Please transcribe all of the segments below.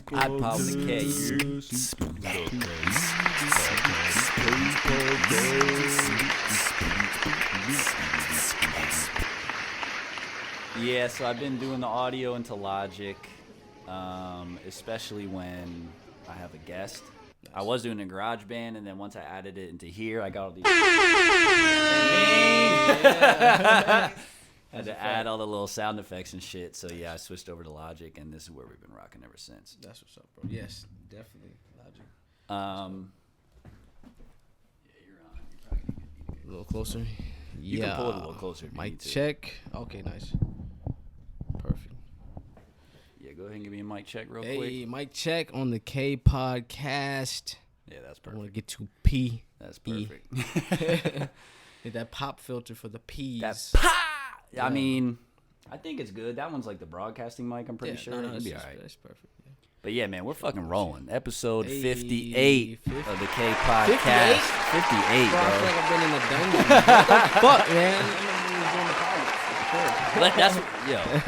iPod with a K. Yeah, so I've been doing the audio into Logic, especially when I have a guest. Nice. I was doing a GarageBand, and then once I added it into here, I got all these. Had to add all the little sound effects and shit. So yeah, I switched over to Logic, and this is where we've been rocking ever since. That's what's up, bro. Yes, definitely Logic. Yeah, you're on. You're probably gonna get a little closer. You can pull it a little closer. Mic check. Okay, nice. Perfect. Yeah, go ahead and give me a mic check real quick. Hey, mic check on the kPodcast. Yeah, that's perfect. I want to get to P. That's perfect. Get that pop filter for the P's. That pop! Yeah. I mean, I think it's good. That one's like the broadcasting mic, I'm pretty sure. No, it'll be all right. That's perfect. Yeah. But yeah, man, we're fucking rolling. Episode 58 of the kPodcast. 58, bro. I bro. feel like I've been in the dungeon. What the fuck, man?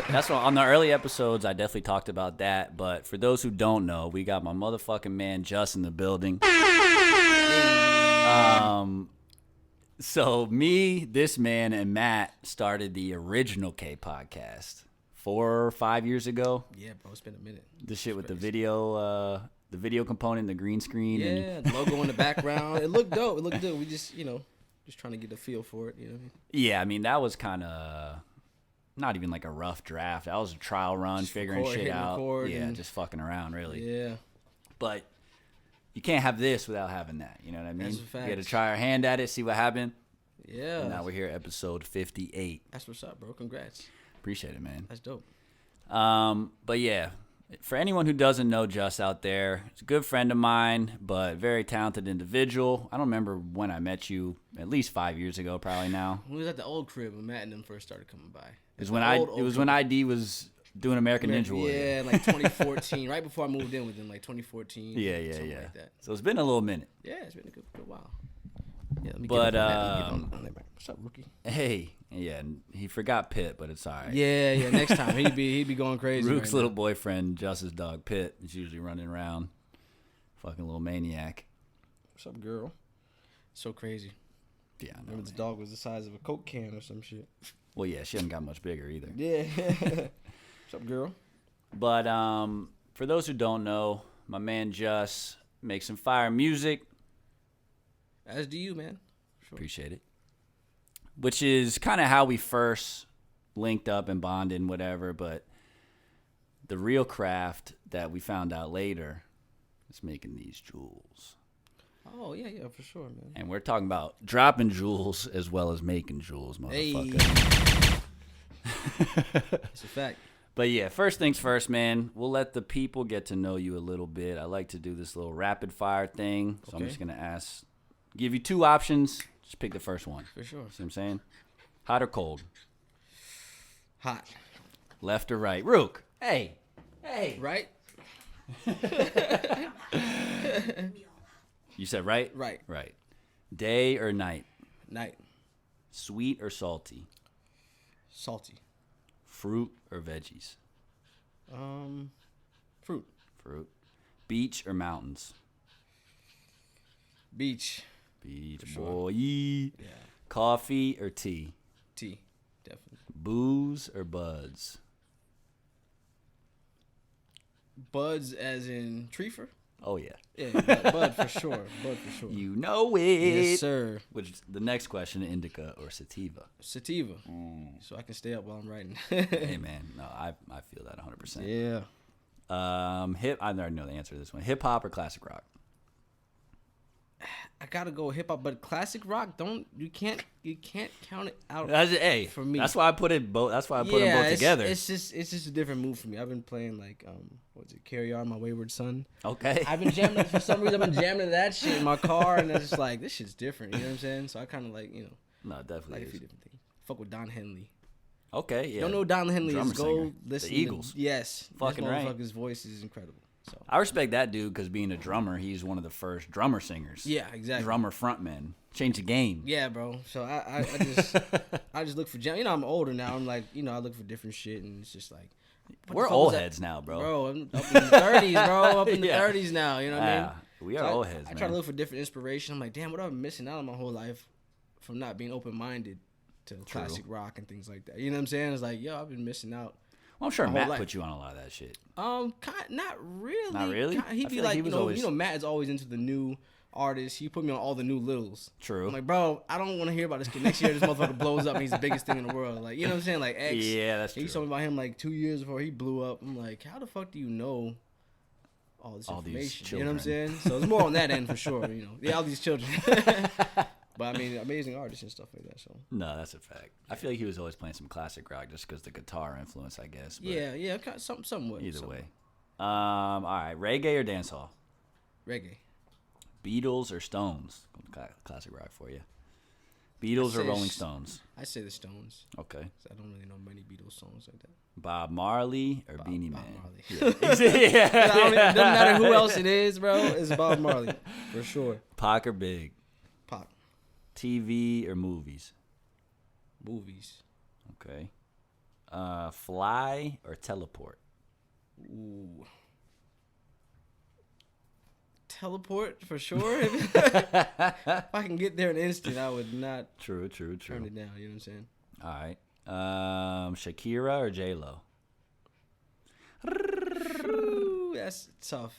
That's what on the early episodes I definitely talked about that. But for those who don't know, we got my motherfucking man Just in the building. So me, this man, and Matt started the original kPodcast 4 or 5 years ago. Yeah, bro, it's been a minute. The shit with the video component, the green screen. Yeah, the logo in the background. It looked dope. It looked good. We just, just trying to get a feel for it. You know what I mean? Yeah, I mean that was kind of not even like a rough draft. That was a trial run, just figuring shit out. Yeah, just fucking around, really. Yeah. But you can't have this without having that. You know what I mean? That's a fact. We had to try our hand at it, see what happened. Yeah. And now we're here at episode 58. That's what's up, bro. Congrats. Appreciate it, man. That's dope. But yeah, for anyone who doesn't know Just out there, he's a good friend of mine, but very talented individual. I don't remember when I met you, at least 5 years ago, probably now. We was at the old crib when Matt and them first started coming by. It was when ID was doing American Ninja Warrior. Yeah, like 2014, right before I moved in with them, like 2014. Yeah. Like that. So it's been a little minute. Yeah, it's been a good while. Yeah, let me but get on that mic. What's up, rookie? Hey, yeah, he forgot Pitt, but it's all right. Yeah. Next time he'd be going crazy. Rook's little boyfriend, Just's dog Pitt, is usually running around, fucking little maniac. What's up, girl? So crazy. Yeah, I know. Remember the dog was the size of a Coke can or some shit. Well, yeah, she hasn't got much bigger either. Yeah. What's up, girl? But for those who don't know, my man Just makes some fire music. As do you, man. Sure. Appreciate it. Which is kind of how we first linked up and bonded and whatever, but the real craft that we found out later is making these jewels. Oh, yeah, for sure, man. And we're talking about dropping jewels as well as making jewels, motherfucker. Hey. It's a fact. But yeah, first things first, man. We'll let the people get to know you a little bit. I like to do this little rapid fire thing. So I'm just going to give you two options. Just pick the first one. For sure. See what I'm saying? Hot or cold? Hot. Left or right? Rook. Hey. Right? You said right? Right. Right. Day or night? Night. Sweet or salty? Salty. Fruit or veggies? Fruit. Beach or mountains? Beach. Beach, sure. boy. Yeah. Coffee or tea? Tea, definitely. Booze or buds? Buds as in treefer? Oh, yeah. Yeah, bud for sure. You know it. Yes, sir. Which the next question, indica or sativa? Sativa. So I can stay up while I'm writing. Hey, man. No, I feel that 100%. Yeah. I already know the answer to this one. Hip hop or classic rock? I gotta go hip hop, but classic rock you can't count it out. For me. That's why I put it both. That's why I put them both together. It's just a different move for me. I've been playing like Carry On, My Wayward Son. Okay. I've been jamming for some reason. I've been jamming to that shit in my car, and it's just like this shit's different. You know what I'm saying? So I kind of like No, definitely like a few different things. Fuck with Don Henley. Okay, yeah. Don't know who Don Henley is? Go singer. listen. The Eagles. Yes. Fucking right. His voice is incredible. So I respect that dude because being a drummer, he's one of the first drummer singers. Yeah, exactly. Drummer frontman. Change the game. Yeah, bro. So I just look for jam. I'm older now. I'm like, I look for different shit, and it's just like We're old heads now, bro. Bro, I'm up in the 30s, bro. Up in the Yeah. 30s now. You know what I mean? We are old heads, I man. try to look for different inspiration. I'm like, damn, what am I missing out on my whole life from not being open-minded to classic rock and things like that? You know what I'm saying? It's like, yo, I've been missing out. Well, I'm sure Matt put you on a lot of that shit. Not really. Not really? He'd be like, Matt is always into the new artists. He put me on all the new littles. True. I'm like, bro, I don't want to hear about this kid. Next year, this motherfucker blows up and he's the biggest thing in the world. Like, you know what I'm saying? Like, X. Yeah, that's true. He told me about him like 2 years before he blew up. I'm like, how the fuck do you know all this information? You know what I'm saying? So it's more on that end for sure. You know, all these children. But I mean, amazing artists and stuff like that. So no, that's a fact. I feel like he was always playing some classic rock just because the guitar influence, I guess. But yeah, somewhat. Either way. All right, reggae or dancehall? Reggae. Beatles or Stones? Classic rock for you. Beatles or Rolling Stones? I say the Stones. Okay. I don't really know many Beatles songs like that. Bob Marley or Beanie Man? Marley. Yeah. It doesn't matter who else it is, bro. It's Bob Marley for sure. Pac or Big? Pac. TV or movies? Movies. Okay. Fly or teleport? Ooh. Teleport for sure. If I can get there in an instant, I would not. True. Turn it down. You know what I'm saying? All right. Shakira or J-Lo? Ooh, that's tough.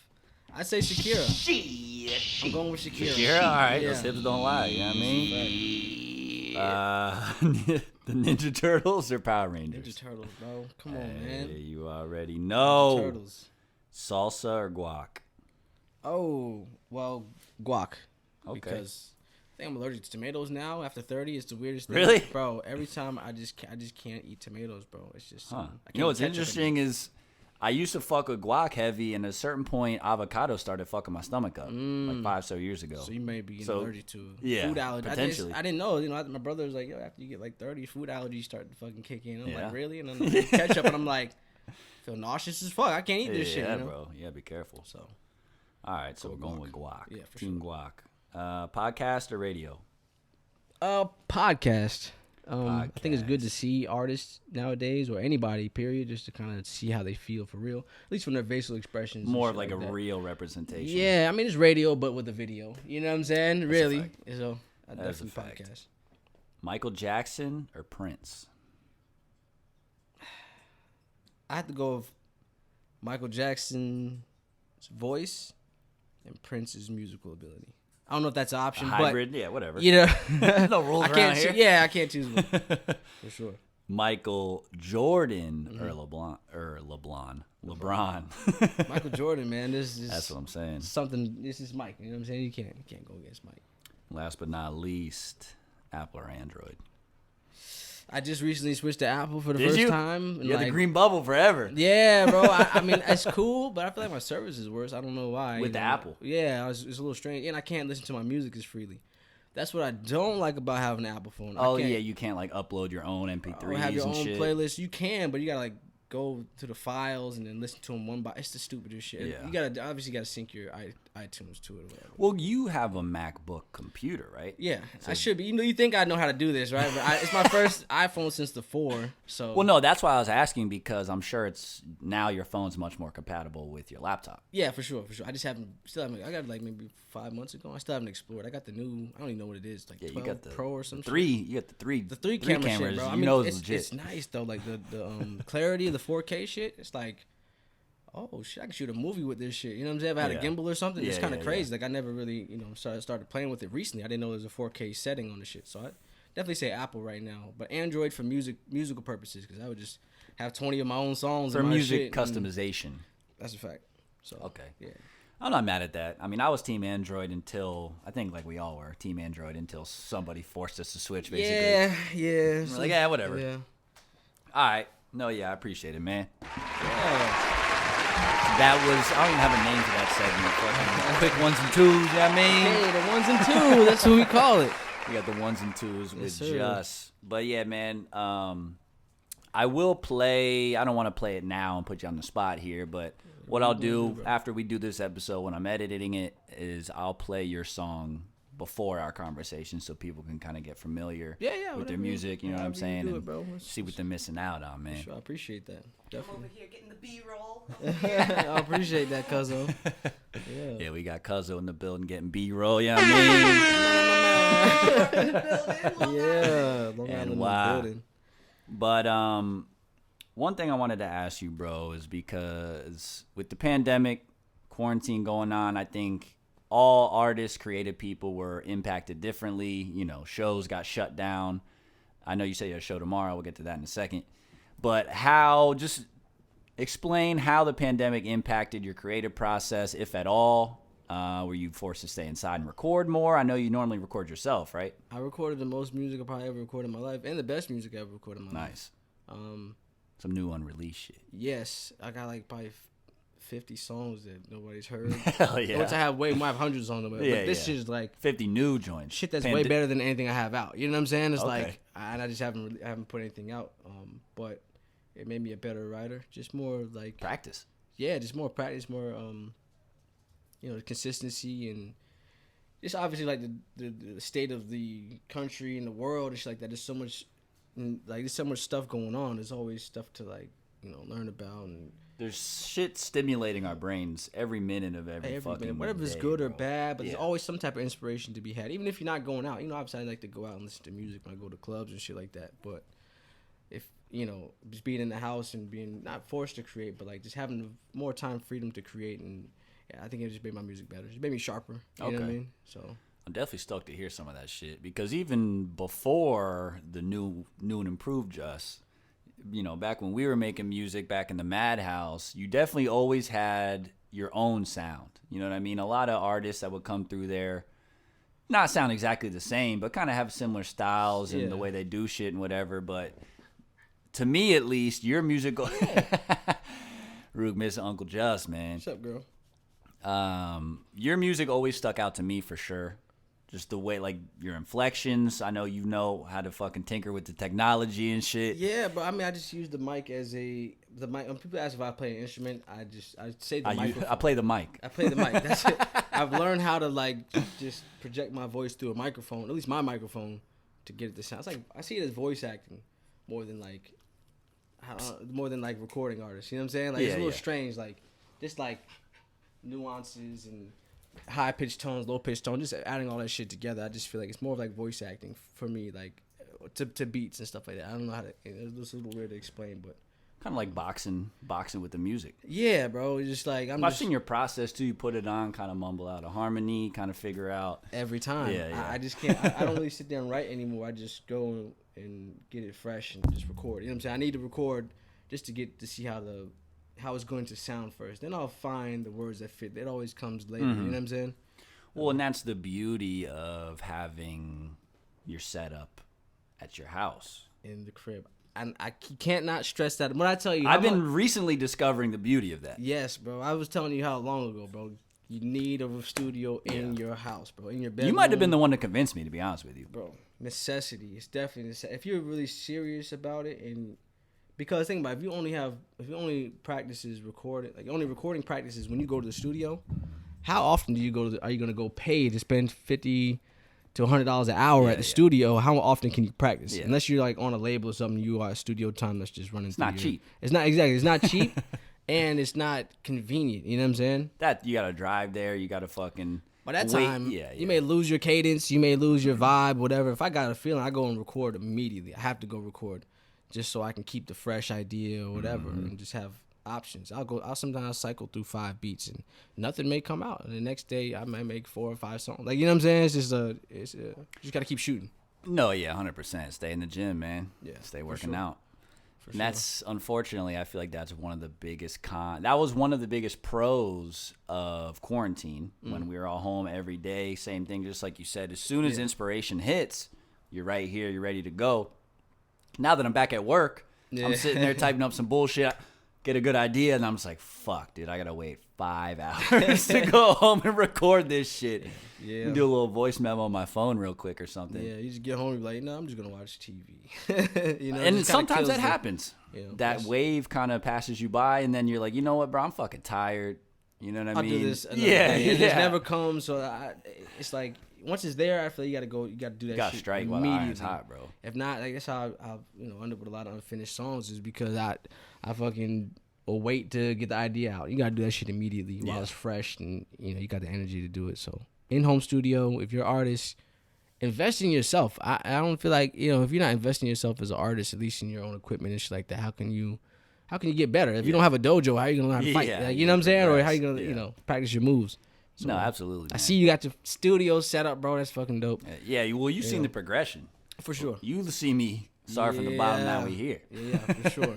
I say Shakira. I'm going with Shakira. Shakira? All right. Yeah. Those hips don't lie. You know what I mean? The Ninja Turtles or Power Rangers? Ninja Turtles, bro. Come on, man. You already know. Ninja Turtles. Salsa or guac? Oh, well, guac. Okay. Because I think I'm allergic to tomatoes now. After 30, it's the weirdest thing. Really? Bro, every time I just can't eat tomatoes, bro. It's just Huh. I can't You know what's eat ketchup interesting is I used to fuck with guac heavy, and at a certain point, avocado started fucking my stomach up like 5 so years ago. So you may be allergic to food allergy. Potentially. I didn't know. You know, my brother was like, yo, after you get like 30, food allergies start to fucking kick in. I'm Yeah. like, really? And then I eat ketchup, and I'm like, feel nauseous as fuck. I can't eat this shit. Yeah, You know? bro. Yeah, be careful. So, All right, so we're going with guac. Yeah, for Team guac. Podcast or radio? podcast. I think it's good Podcast. to see artists nowadays, or anybody, period, just to kind of see how they feel for real. At least from their facial expressions. and More shit of like a that. real representation. Yeah, I mean, it's radio, but with a video. You know what I'm saying? Really. fact. So, I That is a definitely fact. podcast. Michael Jackson or Prince? I have to go with Michael Jackson's voice and Prince's musical ability. I don't know if that's an option, Hybrid? Yeah, whatever. but you know, No rules I around can't. here. Yeah, I can't choose one for sure. Michael Jordan Mm-hmm. or LeBron. Michael Jordan, man, this is That's what I'm saying. something. This is Mike. You know what I'm saying? You can't go against Mike. Last but not least, Apple or Android? I just recently switched to Apple for the Did first you? time. And You had the green bubble forever. Yeah, bro. I mean, it's cool, but I feel like my service is worse. I don't know why. With you the know? Apple. Yeah, it's a little strange, and I can't listen to my music as freely. That's what I don't like about having an Apple phone. Oh, I can't, yeah, you can't like upload your own MP3s or have your and own shit. playlist. You can, but you gotta like go to the files and then listen to them one by. It's the stupidest shit. Yeah. You gotta obviously sync your iTunes to it or whatever. Well, you have a MacBook computer, right? Yeah, I should be. You think I know how to do this, right? But it's my first iPhone since the 4. So Well, no, that's why I was asking because I'm sure it's now your phone's much more compatible with your laptop. yeah, for sure. I just still haven't. I got like maybe 5 months ago. I still haven't explored. I got the new. I don't even know what it is. Like Yeah, you 12 got the Pro or something. You got the three. The three camera cameras. shit, bro. You I mean, know it's legit. it's nice though. Like the clarity, the 4K shit. It's like, oh shit, I can shoot a movie with this shit. You know what I'm saying? If I had a Yeah. gimbal or something, it's Yeah, kind of yeah, crazy. Like I never really, started playing with it recently. I didn't know there was a 4K setting on the shit. So I definitely say Apple right now, but Android for musical purposes, because I would just have 20 of my own songs For and my music shit, and customization. that's a fact. So Okay. yeah. I'm not mad at that. I mean, I was Team Android until, I think like we all were, Team Android until somebody forced us to switch, basically. Yeah. We're like, yeah, whatever. Yeah. All right. No, yeah, I appreciate it, man. Yeah. That was, I don't even have a name for that segment. Fucking quick ones and twos, you know what I mean? Hey, the ones and two. That's what we call it. We got the ones and twos with sir. Just. But yeah, man, I will play, I don't want to play it now and put you on the spot here, but what I'll do after we do this episode when I'm editing it is I'll play your song before our conversation so people can kind of get familiar with their whatever. music, you know what I'm saying? Do it, bro. See what they're missing out on, man. Sure, I appreciate that. Definitely. I'm over here getting the B-roll. I appreciate that, Cuzzo. Yeah, we got Cuzzo in the building getting B-roll, you know what I mean? Long Island And in the wow. building. But one thing I wanted to ask you, bro, is because with the pandemic, quarantine going on, I think all artists, creative people were impacted differently. You know, shows got shut down. I know you say you have a show tomorrow. We'll get to that in a second. But just explain how the pandemic impacted your creative process, if at all. Were you forced to stay inside and record more? I know you normally record yourself, right? I recorded the most music I probably ever recorded in my life, and the best music I ever recorded in my life. Nice. Some new unreleased shit. Yes, I got like probably 50 songs that nobody's heard. Hell yeah. Which I have hundreds on them. But this shit is like 50 new joints. Shit that's way better than anything I have out. You know what I'm saying? It's Okay. like, and I just haven't put anything out. But it made me a better writer. Just more like Practice. Yeah, just more practice, more consistency, and just obviously like the state of the country and the world and shit like that. There's so much stuff going on. There's always stuff to learn about, and there's shit stimulating our brains every minute of every fucking minute, whether it's day, good or bro. bed, but there's always some type of inspiration to be had, even if you're not going out. Obviously I like to go out and listen to music when I go to clubs and shit like that, but if just being in the house and being not forced to create, but like just having more time, freedom to create, and I think it just made my music better. It made me sharper. You know what I mean? So I'm definitely stoked to hear some of that shit, because even before the new and improved us, back when we were making music back in the Madhouse, you definitely always had your own sound. You know what I mean? A lot of artists that would come through there not sound exactly the same, but kind of have similar styles and the way they do shit and whatever. But to me, at least, your music... Rook, miss Uncle Just, man. What's up, girl? Your music always stuck out to me for sure. Just the way, like, your inflections. I know you know how to fucking tinker with the technology and shit. Yeah, but I mean, I just use the mic as the mic. When people ask if I play an instrument, I say the microphone. I play the mic. I play the mic. That's it. I've learned how to just project my voice through a microphone, at least my microphone, to get it to sound. It's like I see it as voice acting more than recording artists. You know what I'm saying? Like it's a little strange, just nuances and high pitched tones, low pitched tones, just adding all that shit together. I just feel like it's more of like voice acting for me, like to beats and stuff like that. I don't know how to. It's a little weird to explain, but kind of like boxing with the music. Yeah, bro. It's just like I've seen your process too. You put it on, kind of mumble out a harmony, kind of figure out every time. Yeah. I just can't. I don't really sit there and write anymore. I just go and get it fresh and just record. You know what I'm saying? I need to record just to see how it's going to sound first. Then I'll find the words that fit. It always comes later. You know what I'm saying? Well, and that's the beauty of having your setup at your house. In the crib. And I can't not stress that. When I tell you, I've been recently discovering the beauty of that. Yes, bro. I was telling you how long ago, bro. You need a studio in your house, bro. In your bedroom. You might have been the one to convince me, to be honest with you. Bro, necessity. It's definitely necessity. If you're really serious about it, and because think about it, if you only practices recording, like only recording practices when you go to the studio, how often are you going to go pay to spend $50 to $100 an hour at the studio? How often can you practice? Unless you're like on a label or something, you are studio time that's just running. It's not cheap. It's not exactly. It's not cheap, and it's not convenient. You know what I'm saying? That you got to drive there. You got to fucking. By that time, you may lose your cadence. You may lose your vibe. Whatever. If I got a feeling, I go and record immediately. I have to go record, just so I can keep the fresh idea or whatever, and just have options. I'll sometimes cycle through 5 beats and nothing may come out, and the next day I might make 4 or 5 songs. Like, you know what I'm saying? You just gotta keep shooting. No, 100%. Stay in the gym, man. Yeah, stay working out. For and that's unfortunately, I feel like that's one of the biggest that was one of the biggest pros of quarantine when we were all home every day. Same thing, just like you said. As soon as inspiration hits, you're right here. You're ready to go. Now that I'm back at work, I'm sitting there typing up some bullshit. Get a good idea, and I'm just like, fuck, dude, I gotta wait 5 hours to go home and record this shit. Yeah. Do a little voice memo on my phone real quick or something. Yeah, you just get home and be like, no, I'm just gonna watch TV. You know, and sometimes that happens. That wave kind of passes you by, and then you're like, you know what, bro, I'm fucking tired. You know what I mean? I'll do this. It just never comes. So it's like once it's there, I feel like you gotta do that. You gotta shit strike while the iron's hot, bro. If not, like that's how I end up with a lot of unfinished songs, is because I fucking will wait to get the idea out. You gotta do that shit immediately while it's fresh, and you got the energy to do it. So in-home studio, if you're an artist, invest in yourself. I don't feel like if you're not investing in yourself as an artist, at least in your own equipment and shit like that, how can you get better? If you don't have a dojo, how are you gonna learn how to fight? Yeah, you know what I'm saying? Or how you gonna practice your moves? So, no, absolutely. Man. I see you got your studio set up, bro. That's fucking dope. Yeah, well, you've seen the progression. For sure. You see me start from the bottom, now we here. Yeah, for sure.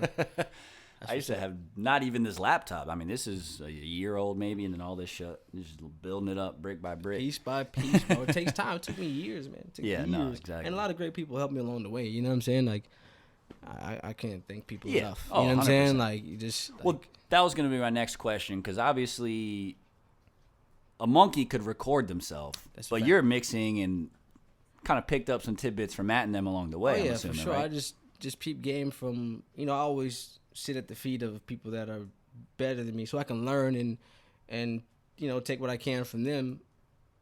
I used to have not even this laptop. I mean, this is a year old maybe, and then all this shit, just building it up brick by brick. Piece by piece, bro. It takes time. It took me years, man. It took years. No, exactly. And a lot of great people helped me along the way. You know what I'm saying? Like, I can't thank people enough. Oh, you know what I'm 100%. saying? Like, you just... Like, well, that was going to be my next question, because obviously a monkey could record themselves, but you're mixing and kind of picked up some tidbits from Matt and them along the way. Oh, yeah, I'm assuming, for sure. Right? I just peep game from... I always sit at the feet of people that are better than me, so I can learn and take what I can from them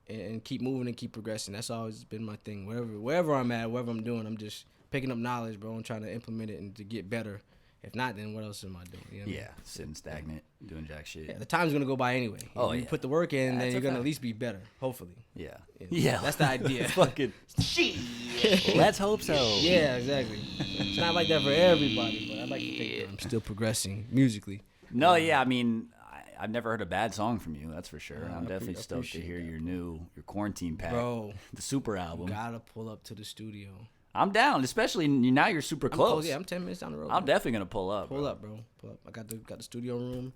and keep moving and keep progressing. That's always been my thing. Wherever I'm at, whatever I'm doing, I'm just picking up knowledge, bro, and trying to implement it and to get better. If not, then what else am I doing? You know what I mean? Sitting stagnant, doing jack shit. Yeah, the time's gonna go by anyway. You put the work in, then you're gonna at least be better, hopefully. Yeah, that's the idea. Fucking shit. Let's hope so. Yeah, exactly. It's not like that for everybody, but I'd like to think that I'm still progressing musically. No, I mean, I've never heard a bad song from you. That's for sure. I'm definitely stoked to hear your quarantine pack, bro. The super album. You gotta pull up to the studio. I'm down, especially now you're super close. I'm 10 minutes down the road. I'm definitely gonna pull up. Pull up, bro. I got the studio room.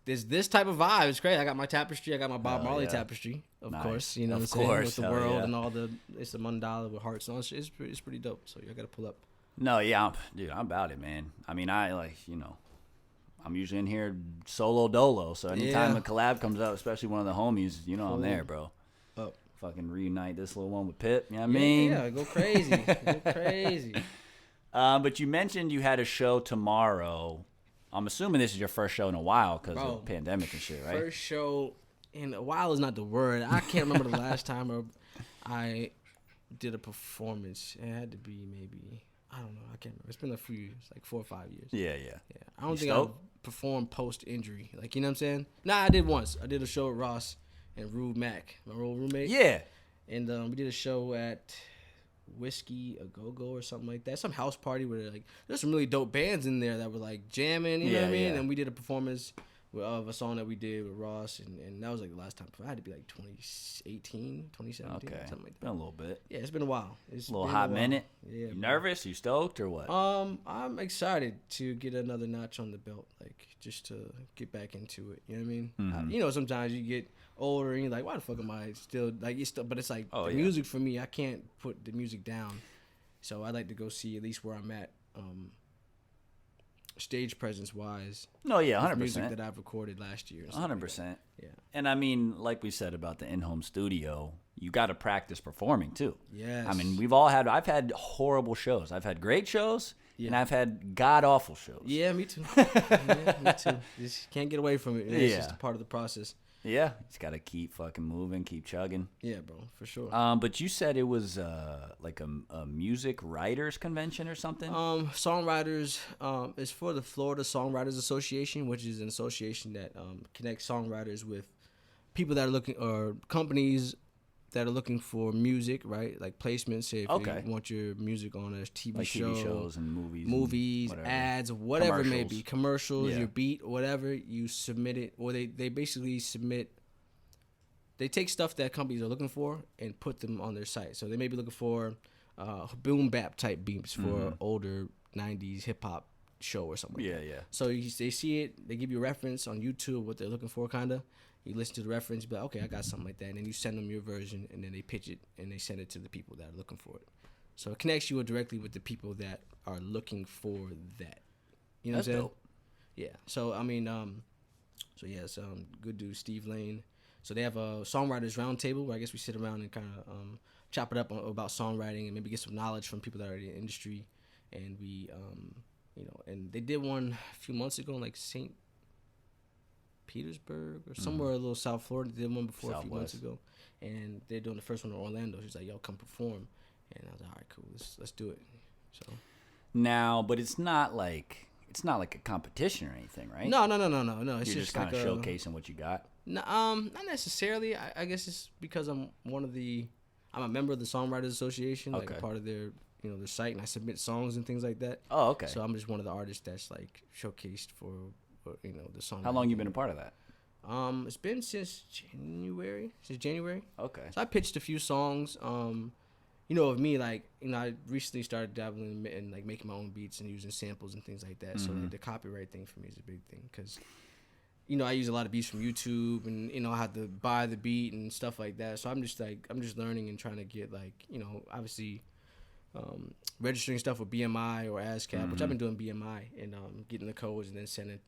There's this type of vibe. It's great. I got my tapestry. I got my Bob Marley tapestry, of course. You know what I'm saying? With the world and all it's a mandala with hearts and all that shit. It's pretty dope. So I gotta pull up. No, I'm about it, man. I mean, I'm usually in here solo dolo. So anytime a collab comes out, especially one of the homies, I'm there, bro. Up. Fucking reunite this little one with Pip. You know what I mean? Yeah, go crazy. Go crazy. But you mentioned you had a show tomorrow. I'm assuming this is your first show in a while because of the pandemic and shit, right? First show in a while is not the word. I can't remember the last time I did a performance. It had to be maybe, I don't know. I can't remember. It's been a few years, like 4 or 5 years. Yeah. I don't think I've performed post-injury. Like, you know what I'm saying? Nah, I did once. I did a show with Ross and Rube Mack, my old roommate. Yeah. And we did a show at Whiskey A Go Go or something like that. Some house party where there's some really dope bands in there that were like jamming, you know what I mean? And we did a performance of a song that we did with Ross, and that was like the last time. I had to be like 2018, 2017, something like that. Been a little bit. Yeah, it's been a while. It's a little hot minute. Yeah. You nervous? You stoked or what? I'm excited to get another notch on the belt, like just to get back into it. You know what I mean? Mm-hmm. Sometimes you get older and you're like, why the fuck am I still like? But it's like the music for me. I can't put the music down, so I like to go see at least where I'm at. Stage presence wise. No, yeah, 100%. Music that I've recorded last year. 100%. Like yeah. And I mean, like we said about the in-home studio, you got to practice performing too. Yes. I mean, I've had horrible shows. I've had great shows, and I've had god-awful shows. Yeah, me too. Me too. Just can't get away from it. It's just a part of the process. Yeah, just got to keep fucking moving, keep chugging. Yeah, bro, for sure. But you said it was like a music writers convention or something? Songwriters, it's for the Florida Songwriters Association, which is an association that connects songwriters with people that are looking, or companies that are looking for music, right? Like placements, say if you want your music on a TV show. TV shows and movies, and ads, whatever it may be, commercials, your beat, whatever, you submit it, or they basically submit, they take stuff that companies are looking for and put them on their site. So they may be looking for boom bap type beats for older 90s hip hop show or something like that. Yeah. So they see it, they give you a reference on YouTube, what they're looking for, kind of. You listen to the reference, but okay, I got something like that, and then you send them your version, and then they pitch it, and they send it to the people that are looking for it. So it connects you directly with the people that are looking for that. You know what I'm saying? Dope. Yeah. So I mean, good dude Steve Lane. So they have a songwriters roundtable where I guess we sit around and kind of chop it up about songwriting and maybe get some knowledge from people that are in the industry, and we and they did one a few months ago in like St. Petersburg or somewhere a little South Florida. They did one before Southwest. a few months ago, and they're doing the first one in Orlando. She's like, "Yo, come perform," and I was like, "All right, cool, let's do it." So now, but it's not like a competition or anything, right? no. It's You're just kind of showcasing what you got. No, not necessarily. I guess it's because I'm a member of the Songwriters Association, like a part of their their site, and I submit songs and things like that. Oh, okay. So I'm just one of the artists that's like showcased for the song. How long you been a part of that? It's been since January. Okay. So I pitched a few songs. Of me, like, I recently started dabbling in like making my own beats and using samples and things like that. So like, the copyright thing for me is a big thing because, I use a lot of beats from YouTube and, I have to buy the beat and stuff like that. So I'm just learning and trying to get like, obviously registering stuff with BMI or ASCAP, which I've been doing BMI and getting the codes and then sending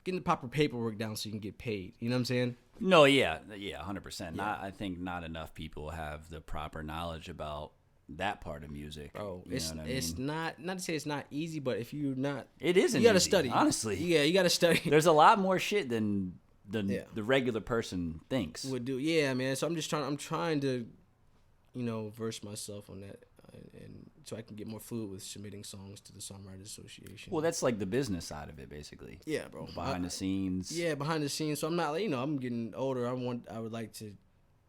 getting the proper paperwork down so you can get paid. You know what I'm saying? No, yeah, 100%. I think not enough people have the proper knowledge about that part of music. Bro, it's not to say it's not easy, but if you're not, it isn't. You gotta easy, study. Honestly, yeah, you gotta study. There's a lot more shit than the regular person thinks. Would do. Yeah, man. So I'm trying to, verse myself on that. And so I can get more fluid with submitting songs to the Songwriters Association. Well, that's like the business side of it, basically. Yeah, bro. Behind the scenes. Yeah, behind the scenes. So I'm not, I'm getting older. I would like to,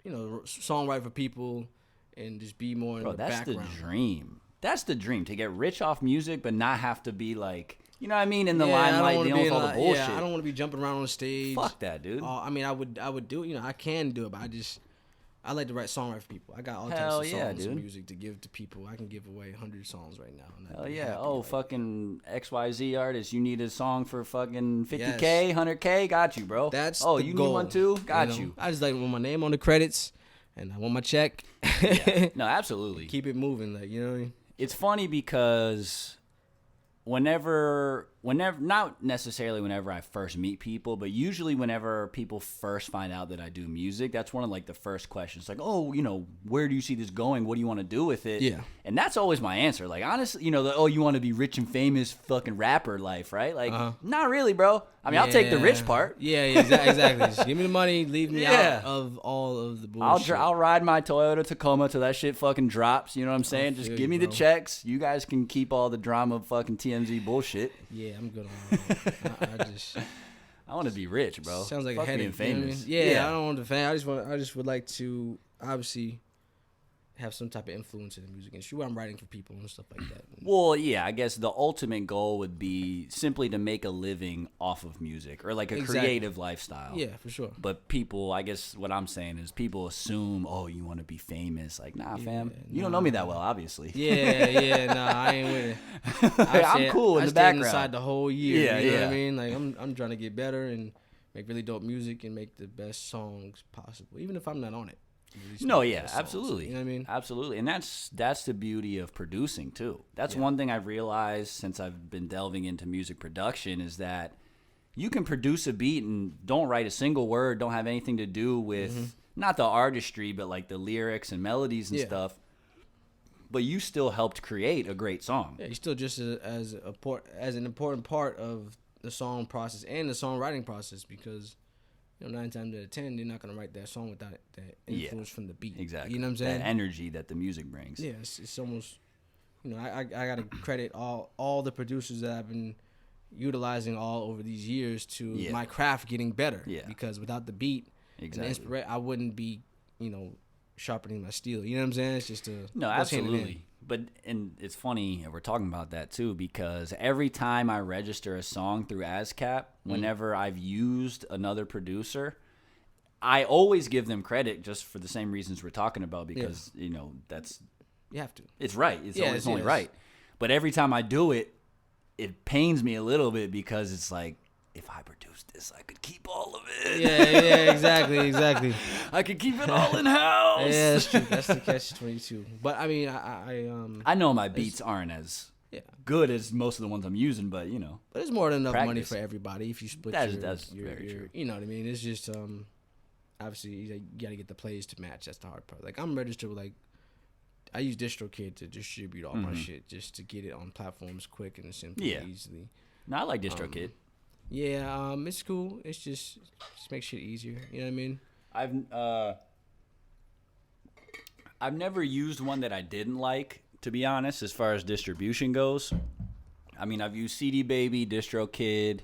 songwrite for people and just be more in the background. That's the dream. That's the dream, to get rich off music, but not have to be like, you know what I mean, in the limelight, dealing with all the bullshit. Yeah, I don't want to be jumping around on the stage. Fuck that, dude. I would do it. I can do it, but I like to write songs for people. I got all types of songs and music to give to people. I can give away 100 songs right now. Hell yeah. Fucking XYZ artist, you need a song for fucking 50K, 100K? Got you, bro. That's the you goal. Need one too? Got you. I just like want my name on the credits, and I want my check. Yeah. No, absolutely. Keep it moving, like, you know what I mean? It's funny because whenever not necessarily whenever I first meet people, but usually whenever people first find out that I do music, that's one of like the first questions, like, oh, where do you see this going? What do you want to do with it? Yeah. And that's always my answer. Like, honestly, you want to be rich and famous fucking rapper life, right? Like, not really, bro. I mean, I'll take the rich part. Yeah, exactly. Just give me the money, leave me out of all of the bullshit. I'll ride my Toyota Tacoma till that shit fucking drops. You know what I'm saying? Just give me the checks. You guys can keep all the drama of fucking TMZ bullshit. Yeah, I'm good on that. I want to be rich, bro. Sounds like fuck a headache. Being famous. You know what I mean? Yeah, I don't want to fame. I just would like to obviously have some type of influence in the music industry where I'm writing for people and stuff like that. Well, yeah, I guess the ultimate goal would be simply to make a living off of music or like a creative lifestyle. Yeah, for sure. But people, I guess what I'm saying is people assume, oh, you want to be famous. Like, nah, fam. You don't know me that well, obviously. Yeah, nah, I ain't with it. I'm cool in the background. Inside the whole year. You know what I mean? Like, I'm trying to get better and make really dope music and make the best songs possible, even if I'm not on it. No, yeah, absolutely. You know what I mean? Absolutely. And that's the beauty of producing too. That's one thing I've realized since I've been delving into music production is that you can produce a beat and don't write a single word, don't have anything to do with not the artistry, but like the lyrics and melodies and stuff. But you still helped create a great song. Yeah, you still just as an important part of the song process and the songwriting process because 9 times out of 10, they're not gonna write that song without that influence from the beat. Exactly. You know what I'm saying? That energy that the music brings. Yeah, it's almost. I gotta credit all the producers that I've been utilizing all over these years to my craft getting better. Yeah. Because without the beat, and the inspiration, I wouldn't be, sharpening my steel. You know what I'm saying? It's just no, absolutely. And it's funny, and we're talking about that too, because every time I register a song through ASCAP, whenever I've used another producer, I always give them credit just for the same reasons we're talking about, because that's you have to. It's right. It's only right. But every time I do it, it pains me a little bit because it's like, if I produced this, I could keep all of it. Yeah, exactly. I could keep it all in house. Yeah, that's true. That's the catch-22. But I mean, I know my beats aren't as good as most of the ones I'm using, but But it's more than enough money for everybody if you split. That's very true. You know what I mean? It's just obviously you gotta get the plays to match. That's the hard part. Like, I'm registered with I use DistroKid to distribute all my shit just to get it on platforms quick and simple and easily. No, I like DistroKid. Yeah, it's cool. It's just makes shit easier. You know what I mean? I've never used one that I didn't like, to be honest, as far as distribution goes. I mean, I've used CD Baby, DistroKid.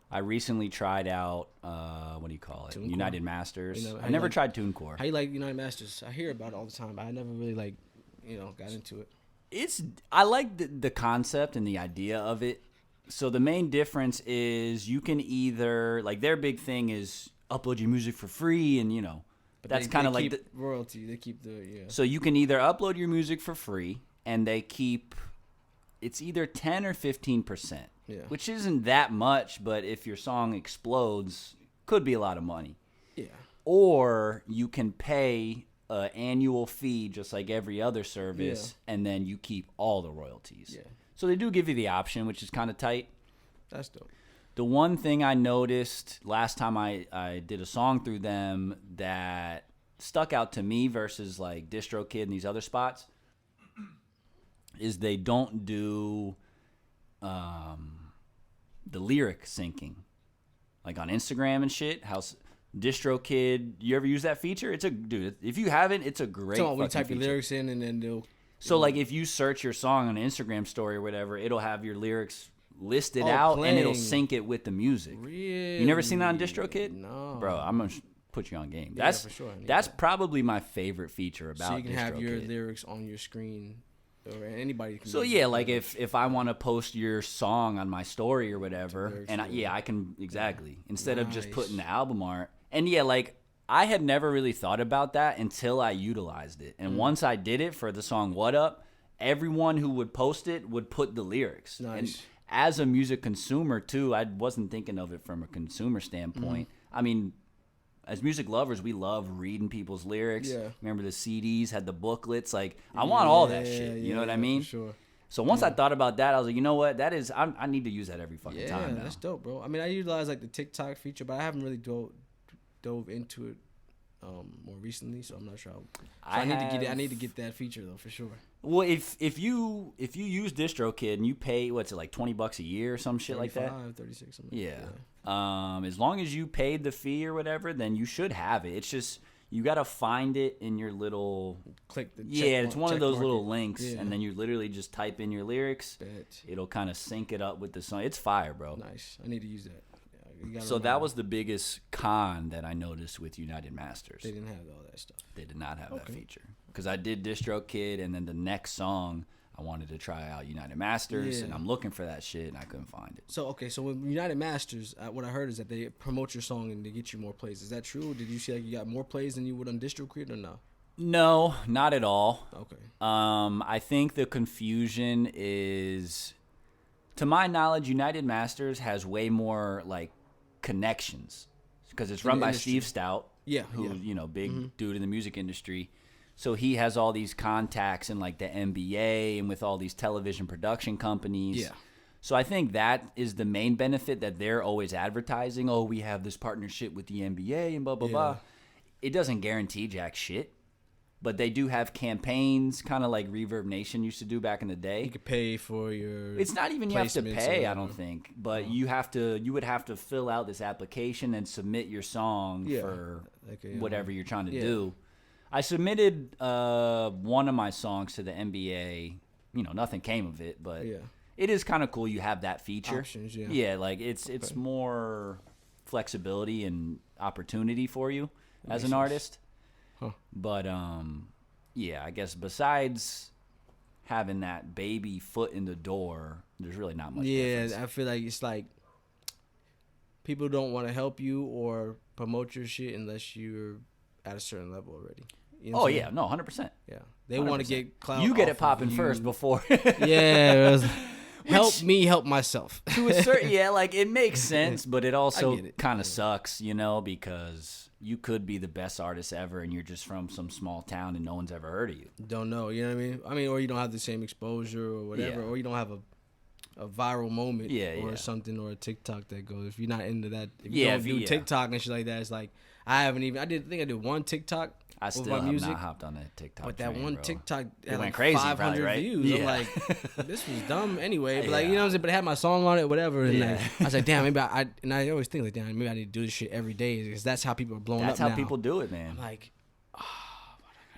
I recently tried out, what do you call it? TuneCore? United Masters. I never tried TuneCore. How you like United Masters? I hear about it all the time, but I never really got into it. I like the concept and the idea of it. So the main difference is you can either, like, their big thing is upload your music for free, and but that's kind of like the royalty. They keep So you can either upload your music for free, and they keep, it's either 10 or 15%, which isn't that much, but if your song explodes, could be a lot of money. Yeah. Or you can pay an annual fee just like every other service, and then you keep all the royalties. Yeah. So they do give you the option, which is kind of tight. That's dope. The one thing I noticed last time I did a song through them that stuck out to me versus like DistroKid and these other spots is they don't do the lyric syncing. Like on Instagram and shit, how DistroKid, you ever use that feature? Dude, if you haven't, it's a great when you type your lyrics in and then they'll... So, like, if you search your song on an Instagram story or whatever, it'll have your lyrics listed out, and it'll sync it with the music. Really? You never seen that on DistroKid? No. Bro, I'm going to put you on game. Yeah, for sure. That's probably my favorite feature about DistroKid. So you can have your lyrics on your screen, or anybody can... So, yeah, like, if I want to post your song on my story or whatever, and I can... Exactly. Instead of just putting the album art. And, yeah, like... I had never really thought about that until I utilized it. And once I did it for the song What Up, everyone who would post it would put the lyrics. Nice. And as a music consumer, too, I wasn't thinking of it from a consumer standpoint. I mean, as music lovers, we love reading people's lyrics. Yeah. Remember the CDs had the booklets? Like, I want all that shit. You know what I mean? For sure. So once I thought about that, I was like, you know what? That is, I need to use that every fucking time now. Yeah, that's dope, bro. I mean, I utilize, like, the TikTok feature, but I haven't really dove into it more recently, so I'm not sure. I need to get that feature though, for sure. Well, if you use DistroKid and you pay what's it, like $20 a year or some shit like that, 36, something. Yeah. As long as you paid the fee or whatever, then you should have it. It's just you gotta find it in your little click the it's one of those little links, and then you literally just type in your lyrics. It'll kind of sync it up with the song. It's fire, bro. Nice. I need to use that. So that was the biggest con that I noticed with United Masters. They didn't have all that stuff. They did not have that feature. Because I did DistroKid, and then the next song, I wanted to try out United Masters, and I'm looking for that shit, and I couldn't find it. So, so with United Masters, what I heard is that they promote your song and they get you more plays. Is that true? Or did you see like you got more plays than you would on DistroKid or no? No, not at all. Okay. I think the confusion is, to my knowledge, United Masters has way more, like, connections because it's run by Steve Stout, big dude in the music industry. So he has all these contacts in like the NBA and with all these television production companies. Yeah. So I think that is the main benefit that they're always advertising. Oh, we have this partnership with the NBA and blah blah blah. It doesn't guarantee jack shit. But they do have campaigns, kind of like Reverb Nation used to do back in the day. You could pay for your... It's not even you have to pay, I don't think. But you would have to fill out this application and submit your song for whatever you're trying to do. I submitted one of my songs to the NBA. Nothing came of it, but it is kind of cool you have that feature. Options, like it's more flexibility and opportunity for you as an artist. Huh. But I guess besides having that baby foot in the door, there's really not much difference. I feel like it's like people don't want to help you or promote your shit unless you're at a certain level already. You know 100%. Yeah, they want to get clout. You get it popping first before. Help me help myself. To a certain, like it makes sense, but it also kind of sucks, because you could be the best artist ever and you're just from some small town and no one's ever heard of you. Don't know, you know what I mean? Or you don't have the same exposure or whatever, or you don't have a viral moment or something, or a TikTok that goes. If you're not into that, if you don't do TikTok and shit like that, it's like I think I did one TikTok I still have not hopped on that TikTok. But that train, one bro. TikTok had went like crazy, 500 probably, right? views. Yeah. I'm like, this was dumb anyway. But like, Yeah. you know what I'm saying? But it had my song on it, whatever. And Yeah. like, I was like, damn, maybe and I always think like, damn, maybe I need to do this shit every day because that's how people are blowing up now. That's how people do it, man. I'm like,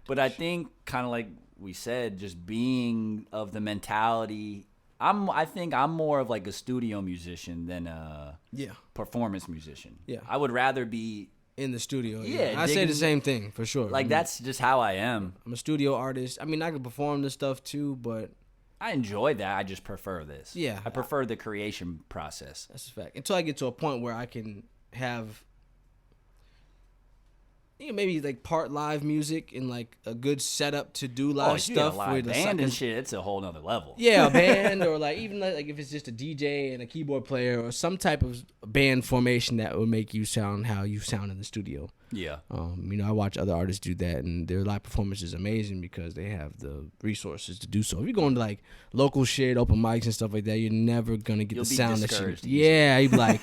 but I think kind of like we said, just being of the mentality. I think I'm more of like a studio musician than a performance musician. Yeah. I would rather be in the studio. Yeah. I say the same thing for sure. Like that's just how I am. I'm a studio artist. I mean, I can perform this stuff too, but I enjoy that. I just prefer this. Yeah. I prefer the creation process. That's a fact. Until I get to a point where I can have maybe like part live music and like a good setup to do live stuff. Live band and shit, it's a whole nother level. Yeah, a band or like even like if it's just a DJ and a keyboard player or some type of band formation that will make you sound how you sound in the studio. Yeah. I watch other artists do that and their live performance is amazing because they have the resources to do so. If you're going to like local shit, open mics and stuff like that, you're never gonna get the sound that you. Yeah, you'd be like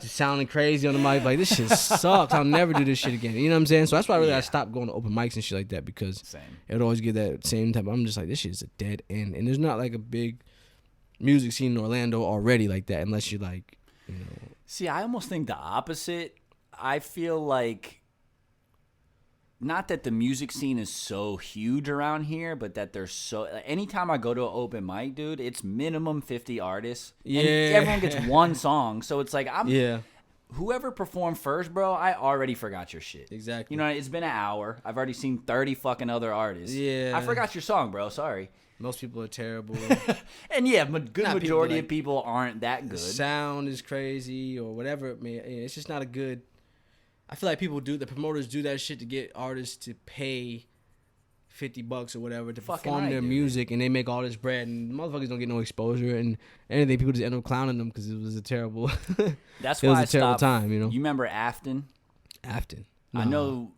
just sounding crazy on the mic, like this shit sucks. I'll never do this shit again. You know what I'm saying? So that's why I stopped going to open mics and shit like that because it would always get that same type. I'm just like, this shit is a dead end, and there's not like a big music scene in Orlando already like that unless you're like, See, I almost think the opposite. I feel like not that the music scene is so huge around here, but that there's anytime I go to an open mic, dude, it's minimum 50 artists. Yeah. And everyone gets one song. So it's like Yeah. Whoever performed first, bro, I already forgot your shit. Exactly. You know, it's been an hour. I've already seen 30 fucking other artists. Yeah. I forgot your song, bro. Sorry. Most people are terrible. And yeah, good Not majority people, of people aren't that The good. sound is crazy or whatever it may. It's just not a good. I feel like the promoters do that shit to get artists to pay $50 or whatever to perform their music, and they make all this bread, and motherfuckers don't get no exposure and anything. People just end up clowning them because it was a terrible. That's it why was I a terrible stopped. time, You remember Afton? Afton. I know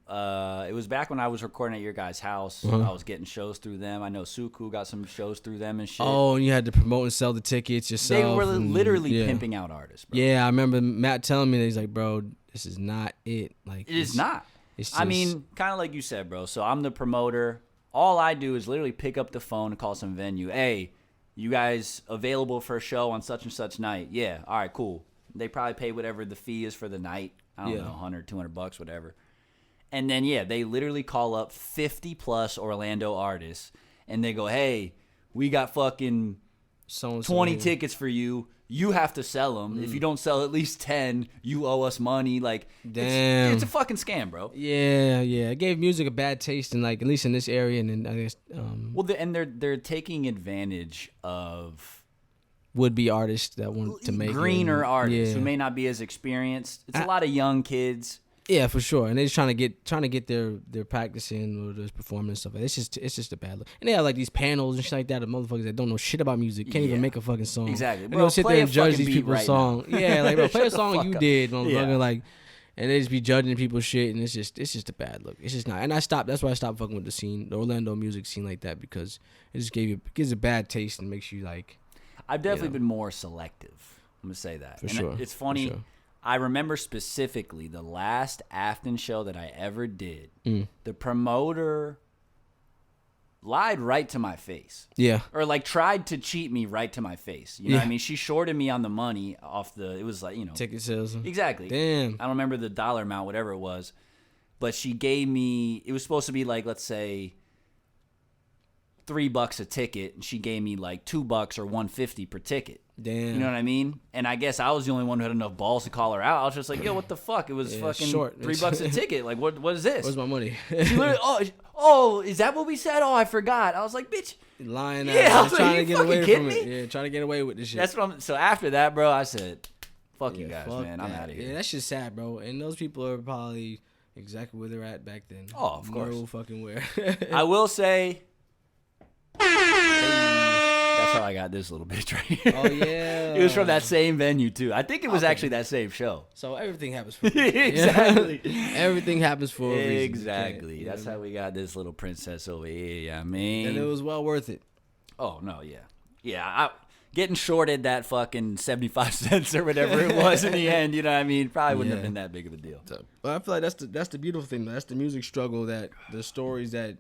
it was back when I was recording at your guys' house. I was getting shows through them. I know Suku got some shows through them and shit. Oh, and you had to promote and sell the tickets yourself. They were literally pimping out artists, bro. Yeah, I remember Matt telling me that he's like, bro, this is not it. Like, it is not. It's just, I mean, kind of like you said, bro. So I'm the promoter. All I do is literally pick up the phone and call some venue. Hey, you guys available for a show on such and such night? Yeah. All right, cool. They probably pay whatever the fee is for the night. I don't know, $100, $200, whatever. And then, they literally call up 50-plus Orlando artists, and they go, hey, we got fucking 20 tickets for you. You have to sell them. If you don't sell at least 10, you owe us money. Like, damn, it's a fucking scam, bro. Yeah. It gave music a bad taste, and like at least in this area, and then I guess. They're taking advantage of would-be artists that want to make greener artists who may not be as experienced. It's a lot of young kids. Yeah, for sure, and they're just trying to get their practice in or their performance and stuff. It's just a bad look. And they have like these panels and shit like that of motherfuckers that don't know shit about music, can't even make a fucking song. Exactly, and they'll sit there and judge these people's songs. Yeah, like bro, play a song you did, motherfucker. Like, and they just be judging people's shit, and it's just a bad look. It's just not. And that's why I stopped fucking with the scene, the Orlando music scene like that, because it just gives a bad taste and makes you like. I've definitely been more selective. I'm gonna say that. For sure. It's funny. I remember specifically the last Afton show that I ever did. The promoter lied right to my face. Yeah. Or like tried to cheat me right to my face. You know what I mean? She shorted me on the money off it was like, ticket sales. Exactly. Damn. I don't remember the dollar amount, whatever it was. But she gave me, it was supposed to be like, let's say, $3 a ticket, and she gave me like $2 or $1.50 per ticket. Damn. You know what I mean? And I guess I was the only one who had enough balls to call her out. I was just like, yo, what the fuck? It was fucking short. $3 a ticket. Like, what is this? Where's my money? She literally, oh, is that what we said? Oh, I forgot. I was like, bitch. Lying out. Yeah, I was trying like, to get away from it. Yeah, trying to get away with this shit. That's what so after that, bro, I said, fuck you guys, man. I'm out of here. Yeah, that's just sad, bro. And those people are probably exactly where they're at back then. Oh, of course. No fucking where. I will say, that's how I got this little bitch right here. Oh, yeah. It was from that same venue, too. I think it was actually that same show. So everything happens for a reason. Exactly. Everything happens for a reason. Exactly. That's how we got this little princess over here, I mean. And it was well worth it. Oh, no, yeah. Yeah, getting shorted that fucking 75 cents or whatever it was in the end, you know what I mean? Probably wouldn't have been that big of a deal. But I feel like that's the beautiful thing. That's the music struggle, that the stories that,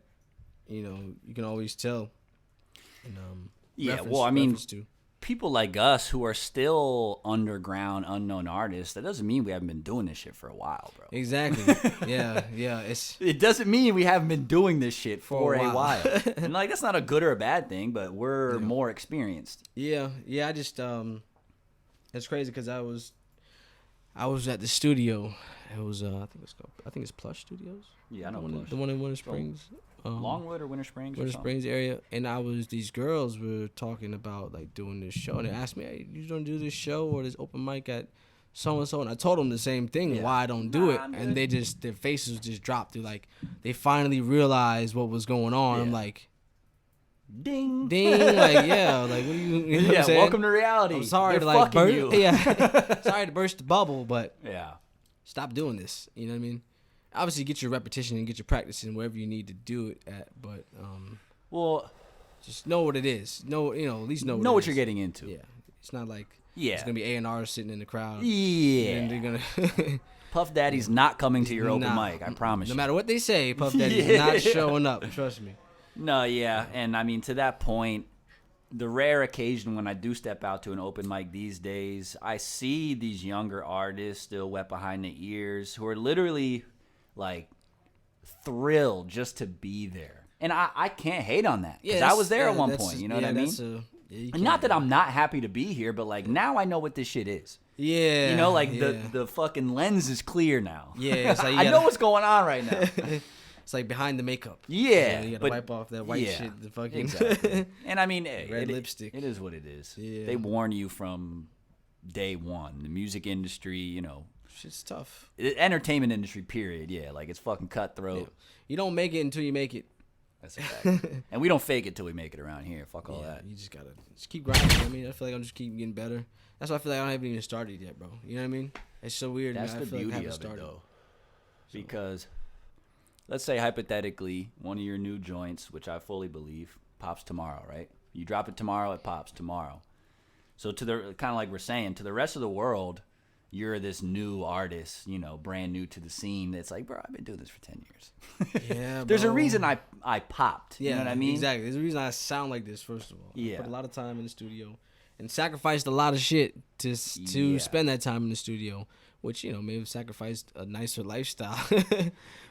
you know, you can always tell. And, I mean, people like us who are still underground, unknown artists, that doesn't mean we haven't been doing this shit for a while, bro. Exactly. Yeah. It doesn't mean we haven't been doing this shit for a while. And like, that's not a good or a bad thing, but we're more experienced. Yeah. I just it's crazy because I was at the studio. It was I think it's Plush Studios. Yeah, I know Plush. The one in Winter Springs. Longwood or Winter Springs? Winter Springs area. And these girls were talking about like doing this show, and they asked me, "Hey, you don't do this show or this open mic at so and so?" And I told them the same thing, why I don't do it. And their faces just dropped. They finally realized what was going on. I'm like, ding, like, yeah, like, what are you know what I'm saying? Welcome to reality. I'm sorry They're to like fucking you. Sorry to burst the bubble, but yeah, stop doing this. You know what I mean? Obviously, get your repetition and get your practice in wherever you need to do it at, but just know what it is. At least know what you're getting into. Yeah, it's not like it's gonna be A&R sitting in the crowd. Yeah, and they're gonna Puff Daddy's not coming to your open mic. I promise you. No matter what they say, Puff Daddy's not showing up. Trust me. No, yeah, and I mean, to that point, the rare occasion when I do step out to an open mic these days, I see these younger artists still wet behind the ears who are literally like thrilled just to be there, and I can't hate on that because I was there at one point. You know what I mean? And not that I'm not happy to be here, but like now I know what this shit is. Yeah, you know, like the fucking lens is clear now. Yeah, it's like I know what's going on right now. It's like behind the makeup. Yeah, you gotta wipe off that white shit. The fucking exactly. And I mean, red lipstick. It is what it is. Yeah. They warn you from day one. The music industry, you know, shit's tough. Entertainment industry, period. Yeah, like it's fucking cutthroat. Yeah. You don't make it until you make it. That's a fact. And we don't fake it till we make it around here. Fuck all that. You just gotta keep grinding. I mean, I feel like I'm just keep getting better. That's why I feel like I haven't even started yet, bro. You know what I mean? It's so weird. That's the beauty of it, though. Because let's say hypothetically, one of your new joints, which I fully believe, pops tomorrow, right? You drop it tomorrow, it pops tomorrow. So to the kind of like we're saying, to the rest of the world, you're this new artist, you know, brand new to the scene. That's like, bro, I've been doing this for 10 years. Yeah, There's a reason I popped. You know what I mean? Exactly. There's a reason I sound like this, first of all. Yeah. I put a lot of time in the studio and sacrificed a lot of shit to spend that time in the studio, which, you know, may have sacrificed a nicer lifestyle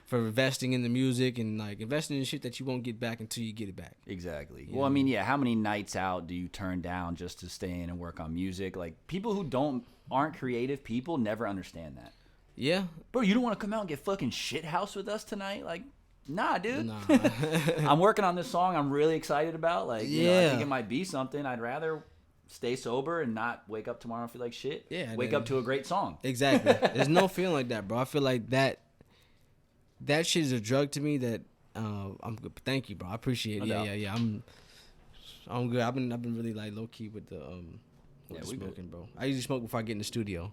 for investing in the music and like investing in shit that you won't get back until you get it back. Exactly. Well, I mean, yeah, how many nights out do you turn down just to stay in and work on music? Like, people who aren't creative people never understand that. Yeah. Bro, you don't want to come out and get fucking shithouse with us tonight? Like, nah, dude. Nah. I'm working on this song I'm really excited about. Like, you know, I think it might be something. I'd rather stay sober and not wake up tomorrow and feel like shit. Yeah. Wake up to a great song. Exactly. There's no feeling like that, bro. I feel like that shit is a drug to me that I'm good. Thank you, bro. I appreciate it. Yeah. I'm good. I've been really like low key with the smoking, good, bro. I usually smoke before I get in the studio.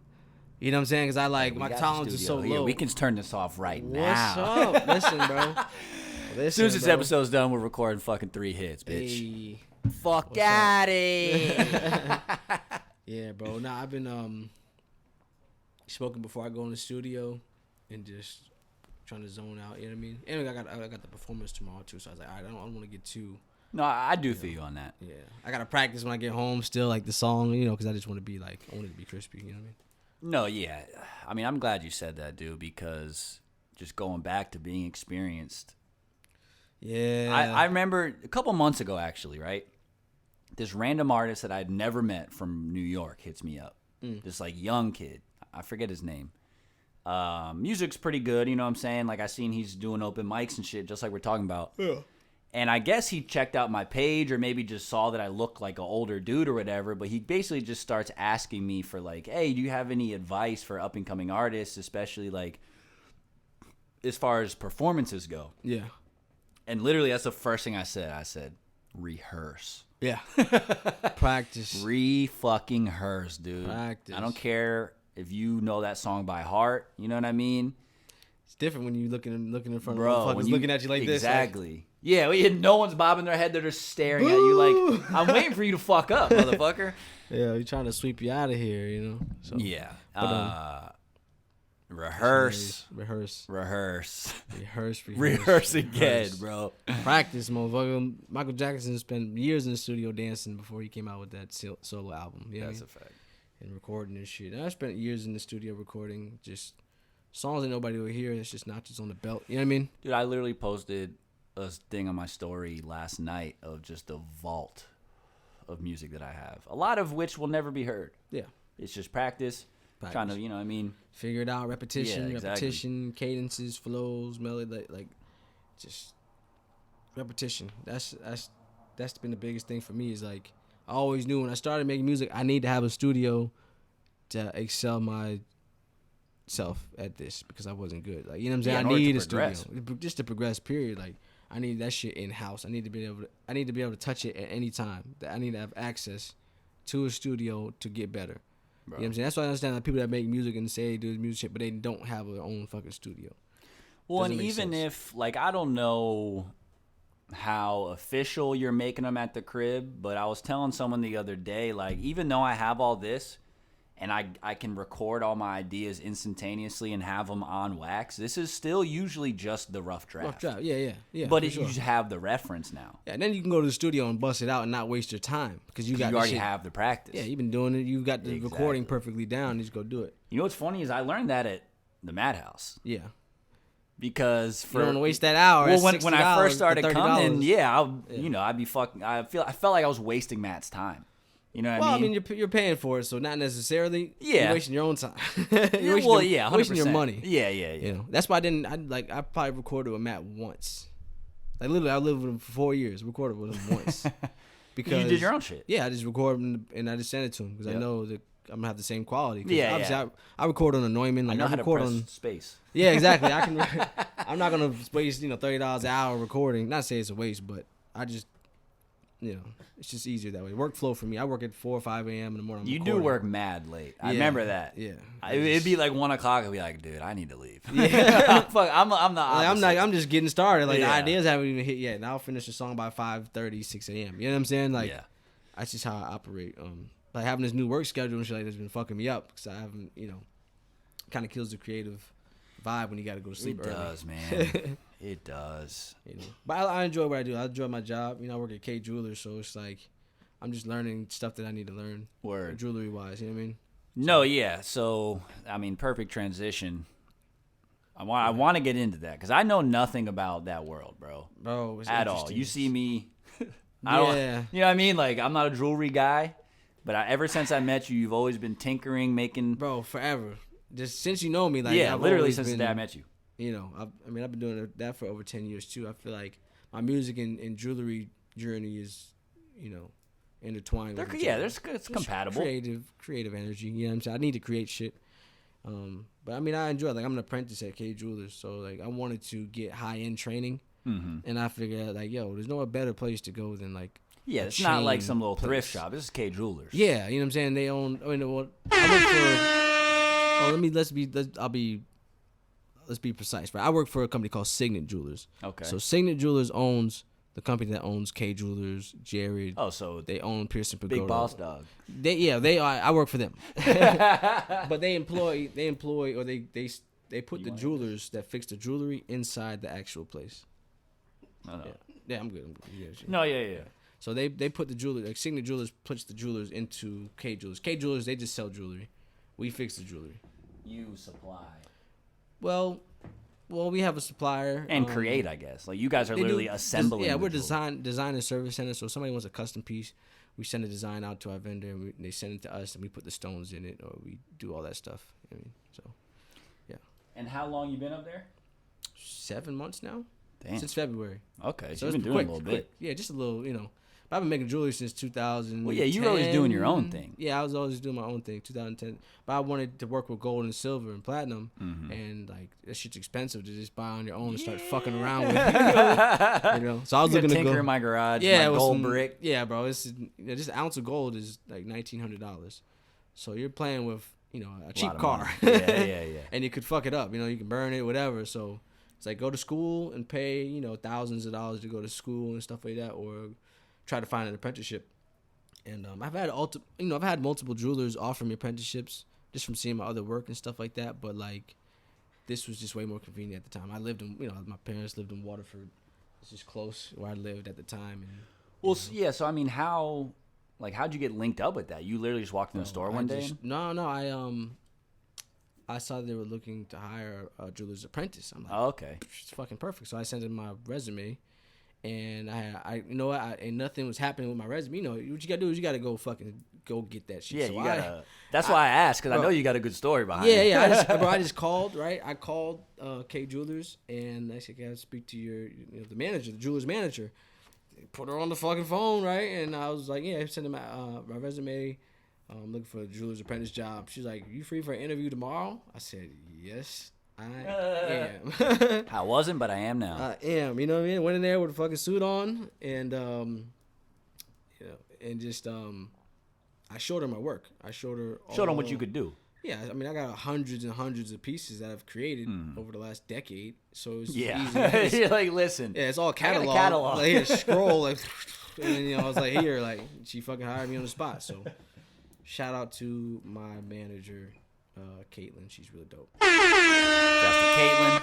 You know what I'm saying? Because I like my tolerance is so low. Yeah, we can turn this off right now. What's up? Listen, bro. As soon as this episode's done, we're recording fucking 3 hits, bitch. Hey. Fuck out it. Yeah, bro. Nah, I've been smoking before I go in the studio and just trying to zone out. You know what I mean? And I got the performance tomorrow too, so I was like, all right, I don't want to get too. No, I do feel you on that. Yeah, I gotta practice when I get home still, like the song, you know, because I just want to be like, I want it to be crispy. You know what I mean? No, yeah. I mean, I'm glad you said that, dude, because just going back to being experienced. Yeah. I remember a couple months ago, actually, right? This random artist that I'd never met from New York hits me up. This, like, young kid. I forget his name. Music's pretty good, you know what I'm saying? Like, I seen he's doing open mics and shit, just like we're talking about. Yeah. And I guess he checked out my page or maybe just saw that I looked like an older dude or whatever, but he basically just starts asking me for, like, hey, do you have any advice for up-and-coming artists, especially, like, as far as performances go? Yeah. And literally, that's the first thing I said. I said, rehearse. Yeah. Practice. Re-fucking-hearse, dude. Practice. I don't care if you know that song by heart. You know what I mean? It's different when you looking in front Bro, of motherfuckers looking at you like this. Exactly. Yeah, no one's bobbing their head. They're just staring at you like, I'm waiting for you to fuck up, motherfucker. Yeah, you're trying to sweep you out of here, you know? So, yeah. But, rehearse again, bro. Practice, motherfucker. Michael Jackson spent years in the studio dancing before he came out with that solo album. You know That's a fact. And recording and shit. And I spent years in the studio recording just songs that nobody will hear. It's just not just on the belt. You know what I mean? Dude, I literally posted a thing on my story last night of just the vault of music that I have. A lot of which will never be heard. Yeah. It's just practice. Trying to, you know what I mean? Figure it out. Repetition, cadences, flows, melody, like just repetition. That's been the biggest thing for me is like, I always knew when I started making music, I need to have a studio to excel myself at this because I wasn't good. Like, you know what I'm saying? I need a studio just to progress. Period. Like, I need that shit in house. I need to be able to touch it at any time. I need to have access to a studio to get better. Bro. You know what I'm saying? That's why I understand like people that make music and say they do music shit, but they don't have their own fucking studio. Well, and even if like I don't know how official you're making them at the crib, but I was telling someone the other day, like, even though I have all this and I can record all my ideas instantaneously and have them on wax, this is still usually just the rough draft. Yeah. But you just have the reference now. Yeah, and then you can go to the studio and bust it out and not waste your time because you already have the practice. Yeah, you've been doing it. You've got the recording perfectly down. You just go do it. You know what's funny is I learned that at the Madhouse. Yeah. Because you don't want to waste that hour. Well, when I first started coming, I'd be fucking. I felt like I was wasting Matt's time. You know what I mean? Well, I mean, you're paying for it, so not necessarily. Yeah. You're wasting your own time. You're wasting your money. Yeah. You know, that's why I probably recorded with Matt once. Like literally, I lived with him for 4 years. Recorded with him once. Because you did your own shit. Yeah, I just recorded him and I just sent it to him because I know that I'm gonna have the same quality. Yeah, obviously I record on a Neumann. Like, I know how to record press on space. Yeah, exactly. I'm not gonna waste $30 an hour recording. Not say it's a waste, but I just it's just easier that way. Workflow for me. I work at 4 or 5 a.m. in the morning. You do work mad late. I remember that. Yeah. It'd be like 1 o'clock. I'd be like, dude, I need to leave. Yeah. Fuck, I'm the opposite. I'm just getting started. Like the ideas haven't even hit yet, and I'll finish the song by 5:30, 6 a.m. You know what I'm saying? Like, that's just how I operate. Like having this new work schedule and shit like that's been fucking me up because I haven't, kind of kills the creative vibe when you got to go to sleep early. It does, man. It does. But I enjoy what I do. I enjoy my job. I work at K Jewelers, so it's like I'm just learning stuff that I need to learn. Word. Jewelry wise, you know what I mean? No, yeah. So, I mean, perfect transition. I want to get into that because I know nothing about that world, bro. Bro, it's at all. You see me. I don't. You know what I mean? Like, I'm not a jewelry guy, but ever since I met you, you've always been tinkering, making. Bro, forever. Just since you know me, like I've literally since the day I met you. I've been doing that for over 10 years too. I feel like my music and jewelry journey is, intertwined. It's compatible. Creative energy. You know what I'm saying? I need to create shit. But I mean, I enjoy it. Like, I'm an apprentice at K Jewelers, so like I wanted to get high end training, and I figured out like, there's no better place to go than like. Yeah, it's not like some little thrift shop. This is K Jewelers. Yeah, you know what I'm saying? They own. I work for. Let's be precise, right? I work for a company called Signet Jewelers. Okay. So Signet Jewelers owns the company that owns K Jewelers, Jared. Oh, so they own Pearson Pagoda. Big boss dog. They are. I work for them. But they employ, or they put the jewelers that fix the jewelry inside the actual place. No. Yeah, I'm good. No, yeah. So they put the jewelry, like Signet Jewelers puts the jewelers into K Jewelers. K Jewelers, they just sell jewelry. We fix the jewelry. You supply. Well, we have a supplier and create. I guess like you guys are literally assembling. Yeah, we're design and service center. So if somebody wants a custom piece, we send a design out to our vendor, and they send it to us, and we put the stones in it, or we do all that stuff. Yeah. And how long you been up there? 7 months now. Damn. Since February. Okay, so you've been doing a little bit. Yeah, just a little. But I've been making jewelry since 2000. Well, yeah, you were always doing your own thing. Yeah, I was always doing my own thing. 2010, but I wanted to work with gold and silver and platinum, and like that shit's expensive to just buy on your own and start fucking around with. So I was looking to tinker go in my garage. Yeah, my gold brick. Yeah, bro. Just an ounce of gold is like $1,900. So you're playing with a cheap car. Yeah. And you could fuck it up. You can burn it, whatever. So it's like go to school and pay, thousands of dollars to go to school and stuff like that, or try to find an apprenticeship. And I've had multiple jewelers offer me apprenticeships just from seeing my other work and stuff like that. But like, this was just way more convenient at the time. I lived in, my parents lived in Waterford. It's just close where I lived at the time. And so I mean, how'd you get linked up with that? You literally just walked in the store one day? No, I saw they were looking to hire a jeweler's apprentice. I'm like, okay, it's fucking perfect. So I sent in my resume. And and nothing was happening with my resume. What you gotta do is you gotta go get that shit. Yeah, so you gotta. That's why I asked, because I know you got a good story behind it. Yeah. I just called, right? I called K Jewelers, and I said, "Can I speak to your, the manager, the jeweler's manager?" They put her on the fucking phone, right? And I was like, "Yeah, I sent him my resume. I'm looking for a jeweler's apprentice job." She's like, "You free for an interview tomorrow?" I said, "Yes. I am." I wasn't, but I am now. I am. You know what I mean? Went in there with a fucking suit on, and I showed her my work. I showed her what you could do. Yeah, I mean, I got hundreds and hundreds of pieces that I've created over the last decade. So it's easy. You're like, listen. Yeah, it's all catalog. Like, here, scroll, like, and I was like, here, like, she fucking hired me on the spot. So shout out to my manager, Caitlin. She's really dope.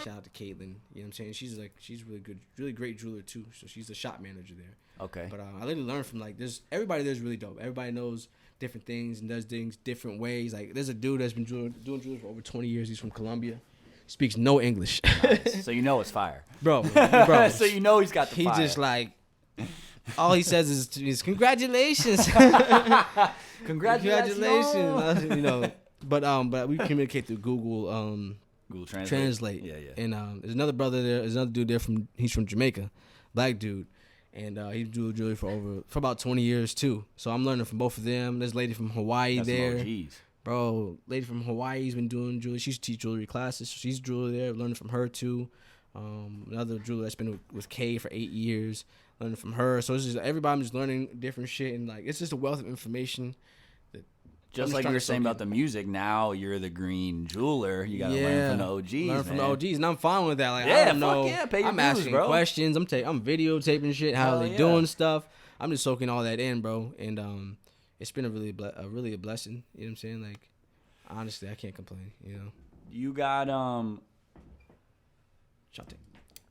Shout out to Caitlin. You know what I'm saying? She's really good, really great jeweler too. So she's the shop manager there. Okay. But I literally learned from everybody there's really dope. Everybody knows different things and does things different ways. Like there's a dude that's been doing jewelry for over 20 years. He's from Colombia. Speaks no English. Nice. So it's fire. Bro. So he's got the fire. He just like, all he says is congratulations. Congratulations. But we communicate through Google Translate. Yeah. And there's another brother there. There's another dude there he's from Jamaica, black dude, and he do jewelry for about 20 years too. So I'm learning from both of them. There's a lady from Hawaii. That's there. some OGs. Bro, lady from Hawaii's been doing jewelry. She used to teach jewelry classes. So she's jewelry there. Learning from her too. Another jeweler that's been with Kay for 8 years. Learning from her. So it's just everybody. I'm just learning different shit, and like it's just a wealth of information. Just like you were saying about the music, now you're the green jeweler. You gotta learn from the OGs. Learn from the OGs, and I'm fine with that. Like, I don't know. Pay your I'm dues, asking bro. questions. I'm videotaping shit. How they doing stuff. I'm just soaking all that in, bro. And it's been a really a blessing. You know what I'm saying? Like, honestly, I can't complain. You got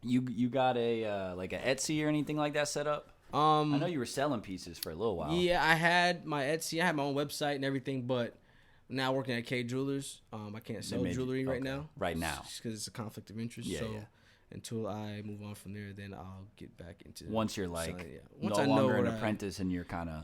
You got a like a Etsy or anything like that set up? I know you were selling pieces for a little while. Yeah, I had my Etsy. I had my own website and everything, but now working at K Jewelers, I can't sell jewelry right now. Right now. Just because it's a conflict of interest. Yeah, so until I move on from there, then I'll get back into once you're like selling, Once no longer an apprentice and you're kind of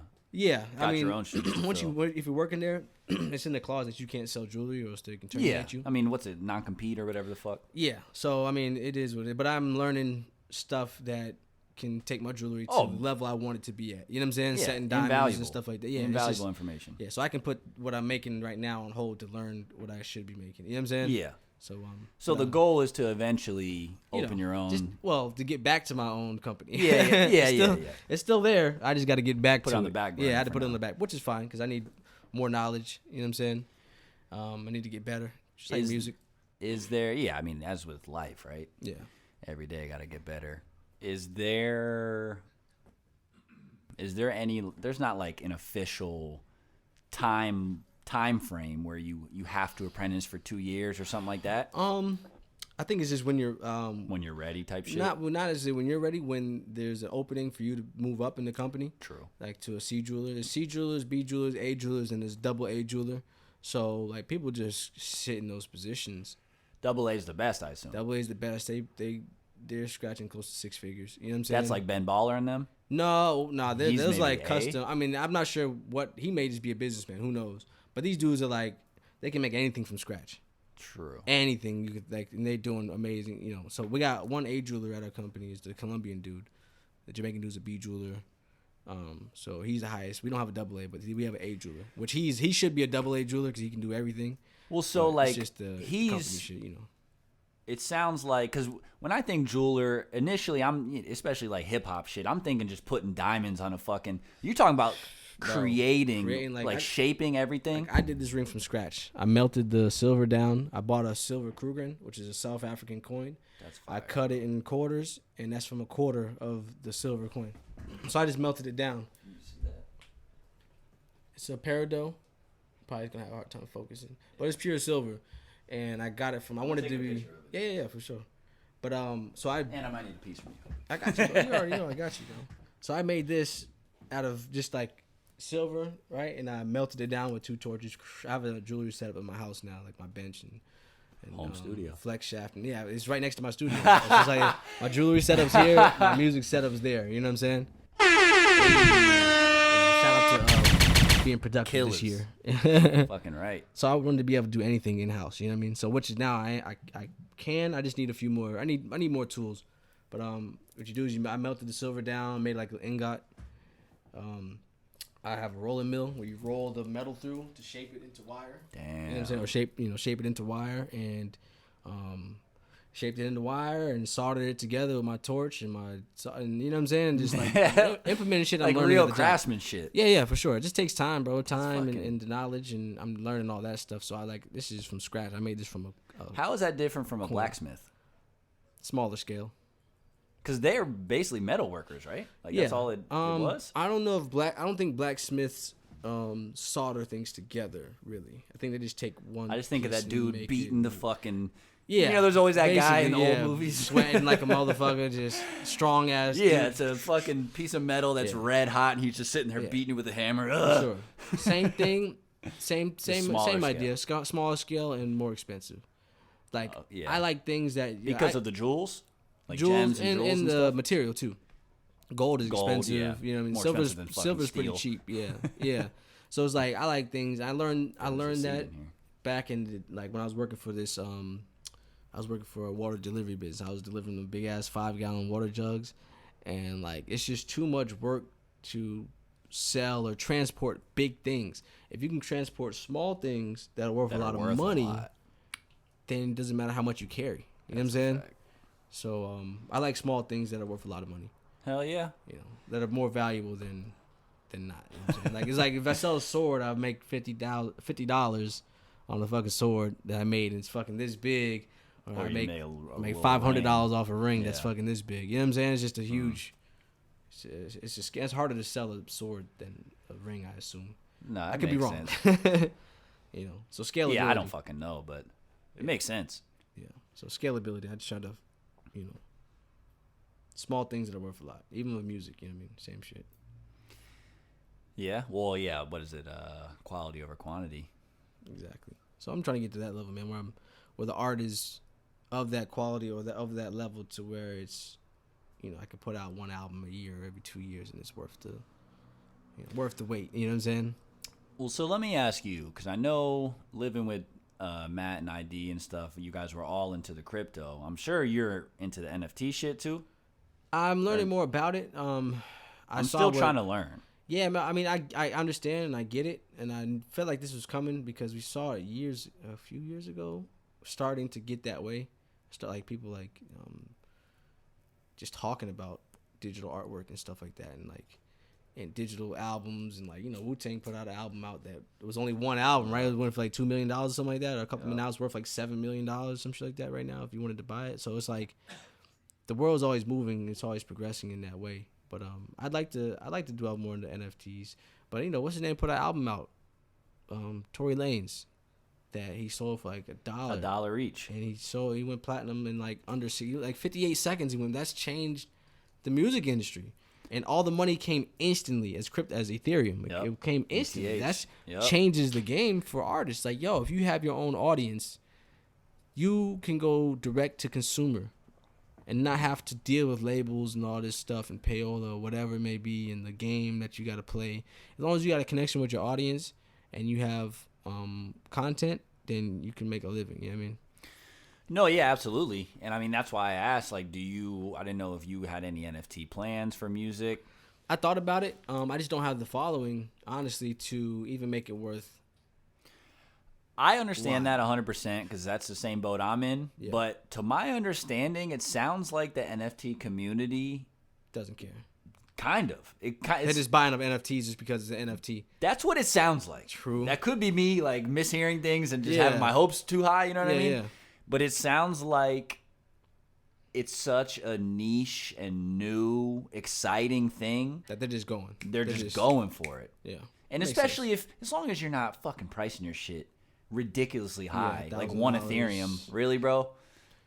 got your own shit. If you're working there, it's in the clause that you can't sell jewelry or else they can terminate you. I mean, what's it, non-compete or whatever the fuck? Yeah. So I mean, it is what it is. But I'm learning stuff that can take my jewelry to the level I want it to be at. You know what I'm saying? Setting diamonds and stuff like that. Yeah, invaluable information. Yeah, so I can put what I'm making right now on hold to learn what I should be making. You know what I'm saying? Yeah. So the goal is to eventually open your own. To get back to my own company. Yeah. It's still there. I just got to get back to it. Put it on the back burner. Yeah, I had to put it on the back, which is fine because I need more knowledge. You know what I'm saying? I need to get better. Just like music. Is there? Yeah, I mean, as with life, right? Yeah. Every day, I got to get better. Is there any? There's not like an official time frame where you have to apprentice for 2 years or something like that. I think it's just when you're ready type shit. Not necessarily when you're ready. When there's an opening for you to move up in the company. True. Like to a C jeweler. There's C jewelers, B jewelers, A jewelers, and there's double A jeweler. So like people just sit in those positions. Double A is the best, I assume. Double A is the best. They're scratching close to 6 figures. You know what I'm saying? That's like Ben Baller and them? No. There's like custom. I mean, I'm not sure what he may just be a businessman. Who knows? But these dudes are like, they can make anything from scratch. True. Anything you could like, and they're doing amazing. So we got one A jeweler at our company is the Colombian dude. The Jamaican dude's a B jeweler. So he's the highest. We don't have a double A, but we have an A jeweler, which he should be a double A jeweler because he can do everything. Well, so like it's just the company shit, It sounds like, because when I think jeweler, initially especially like hip hop shit, I'm thinking just putting diamonds on a fucking. You're talking about creating like shaping everything. I did this ring from scratch. I melted the silver down. I bought a silver Kruger, which is a South African coin. That's fire. I cut it in quarters, and that's from a quarter of the silver coin. So I just melted it down. Can you see that? It's a peridot. Probably gonna have a hard time focusing, but it's pure silver, and I got it from. I wanted to be. Yeah, for sure. But so I. And I might need a piece from you. I got you, bro. You already know I got you, bro. So I made this out of just like silver, right? And I melted it down with 2 torches. I have a jewelry setup in my house now, like my bench and home studio, flex shaft, and yeah, it's right next to my studio. It's just like my jewelry setup's here, my music setup's there. You know what I'm saying? Shout out to being productive this year. Fucking right. So I wanted to be able to do anything in house. You know what I mean? So which is now I can. I just need a few more. I need more tools. But what you do is I melted the silver down, made like an ingot. I have a rolling mill where you roll the metal through to shape it into wire. Damn. You know what I'm saying? Or shape it into wire, and shaped it into wire and soldered it together with my torch and you know what I'm saying? Just like implementing shit I'm like learning. Like real craftsman shit. Yeah, for sure. It just takes time, bro. Time and the knowledge, and I'm learning all that stuff. So this is from scratch. I made this from a How is that different from a blacksmith? Smaller scale. Because they're basically metal workers, right? Like that's all it was. I don't know if I don't think blacksmiths solder things together. Really, I think they just take one. I just think of that dude beating the fucking. Yeah, you know, there's always that guy in the old movies sweating like a motherfucker, just strong ass. Yeah, dude. It's a fucking piece of metal that's red hot, and he's just sitting there beating it with a hammer. Sure. Same thing, same idea. Smaller scale and more expensive. Like I like things that because of the jewels. Like jewels gems and the material too. Gold is expensive. Yeah. You know what I mean? More Silver's pretty cheap. Yeah. So it's like I like things. I learned that back in when I was working for this. I was working for a water delivery business. I was delivering the big ass 5-gallon water jugs, and like it's just too much work to sell or transport big things. If you can transport small things that are worth a lot of money, then it doesn't matter how much you carry. You know what I'm saying? So I like small things that are worth a lot of money. Hell yeah. You know, that are more valuable than not. You know what I'm saying? Like it's like if I sell a sword, I'll make $50 on the fucking sword that I made, and it's fucking this big. Or I make $500 off a ring that's fucking this big. You know what I'm saying? It's just a huge. It's harder to sell a sword than a ring, I assume. No, I could be wrong. You know, so scalability. Yeah, I don't fucking know, but it makes sense. Yeah, so scalability. I just try to, small things that are worth a lot. Even with music, you know what I mean? Same shit. Yeah. Well, yeah. What is it? Quality over quantity. Exactly. So I'm trying to get to that level, man, where the art is of that quality or of that level to where it's, I could put out one album a year or every 2 years, and it's worth the wait. You know what I'm saying? Well, so let me ask you, because I know living with Matt and ID and stuff, you guys were all into the crypto. I'm sure you're into the NFT shit too. I'm learning more about it. I'm still trying to learn. Yeah, I mean, I understand and I get it, and I felt like this was coming because we saw it a few years ago, starting to get that way. People just talking about digital artwork and stuff like that, and digital albums, and Wu-Tang put out an album out that it was only one album, right? It went for like $2 million or something like that, or a couple million dollars, worth like $7 million, some shit like that right now if you wanted to buy it. So it's like the world's always moving, it's always progressing in that way. But I'd like to dwell more into NFTs. But what's his name put an album out, Tory Lanez, that he sold for like $1 each, and he went platinum in under 58 seconds. That's changed the music industry, and all the money came instantly as Ethereum. Yep. It came instantly. That changes the game for artists. Like, yo, if you have your own audience, you can go direct to consumer and not have to deal with labels and all this stuff and payola or whatever it may be in the game that you got to play. As long as you got a connection with your audience and you have content, then you can make a living. You know what I mean? No, yeah, absolutely. And I mean, that's why I asked, I didn't know if you had any NFT plans for music. I thought about it. I just don't have the following, honestly, to even make it worth. I understand that 100% because that's the same boat I'm in. Yeah. But to my understanding, it sounds like the NFT community doesn't care. Kind of. They're just buying up NFTs just because it's an NFT. That's what it sounds like. True. That could be me like mishearing things and just having my hopes too high. You know what I mean? Yeah. But it sounds like it's such a niche and new, exciting thing that they're just going. They're just going for it. Yeah. And especially as long as you're not fucking pricing your shit ridiculously high, like $1 Ethereum. Really, bro?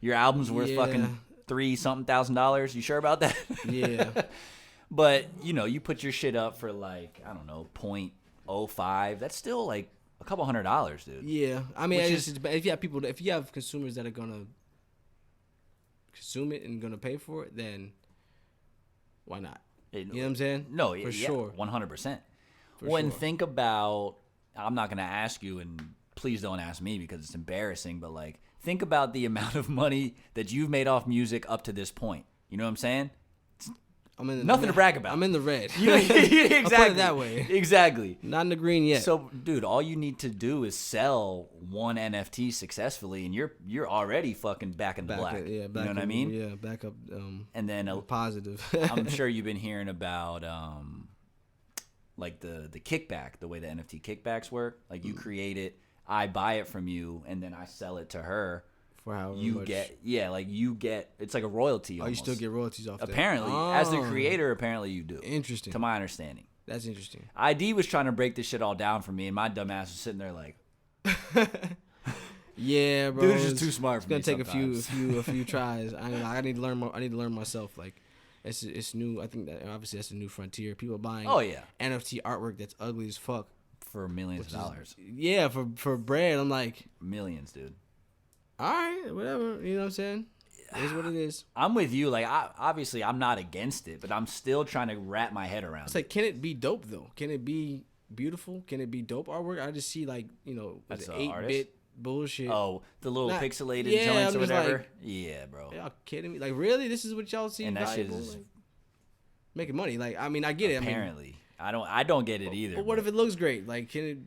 Your album's worth fucking $3,000. You sure about that? Yeah. But, you put your shit up for like, I don't know, 0.05. That's still like a couple $100, dude. Yeah. I mean, if you have consumers that are going to consume it and going to pay for it, then why not? You know what I'm saying? No, for sure. 100%. And think about, I'm not going to ask you, and please don't ask me because it's embarrassing, but like, think about the amount of money that you've made off music up to this point. You know what I'm saying? Nothing to brag about. I'm in the red. Exactly. I'll put it that way. Exactly. Not in the green yet. So, dude, all you need to do is sell one NFT successfully, and you're already fucking back in the black. You know what I mean? Yeah, back up. And then positive. I'm sure you've been hearing about like the kickback, the way the NFT kickbacks work. Like you create it, I buy it from you, and then I sell it to her. Wow, you get it's like a royalty. You still get royalties off that? Apparently, as the creator, apparently you do. Interesting. To my understanding. That's interesting. ID was trying to break this shit all down for me, and my dumb ass was sitting there like, yeah, bro. Dude, it's just too smart for me. It's gonna take a few tries. I need to learn more. I need to learn myself. Like, it's new. I think that obviously that's a new frontier. People buying NFT artwork that's ugly as fuck for millions of dollars. Yeah, for bread. I'm like millions, dude. All right, whatever. You know what I'm saying? It is what it is. I'm with you. Like, obviously, I'm not against it, but I'm still trying to wrap my head around it. It's like, can it be dope, though? Can it be beautiful? Can it be dope artwork? I just see, like, that's 8-bit bullshit. Oh, the little pixelated joints or whatever? Like, yeah, bro. Y'all kidding me? Like, really? This is what y'all see? And that shit is... Like, making money. Like, I mean, I get it. Apparently. I don't get it either. But what if it looks great? Like, can it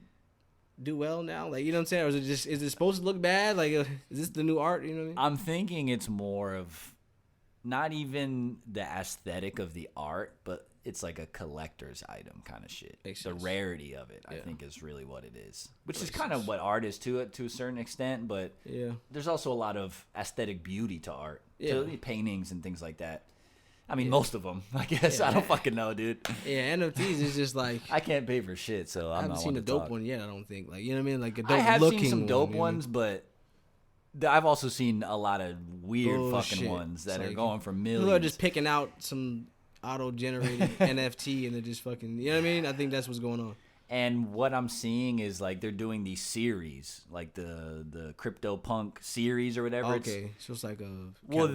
do well now? Like, you know what I'm saying? Or is it supposed to look bad? Like, is this the new art? You know what I mean? I'm thinking it's more of not even the aesthetic of the art, but it's like a collector's item kind of shit. The rarity of it, I think, is really what it is. Which is kind of what art is to a certain extent, but there's also a lot of aesthetic beauty to art. To paintings and things like that. I mean, most of them, I guess. I don't fucking know, dude. Yeah, NFTs is just like... I can't pay for shit, so I'm not one to talk. I haven't seen a dope one yet, I don't think. Like, you know what I mean? Like a dope I have looking seen some dope one, ones, but I've also seen a lot of weird fucking ones that are going for millions. People are just picking out some auto-generated NFT and they're just fucking... You know what I mean? I think that's what's going on. And what I'm seeing is like they're doing these series, like the CryptoPunk series or whatever. Okay, so it's like a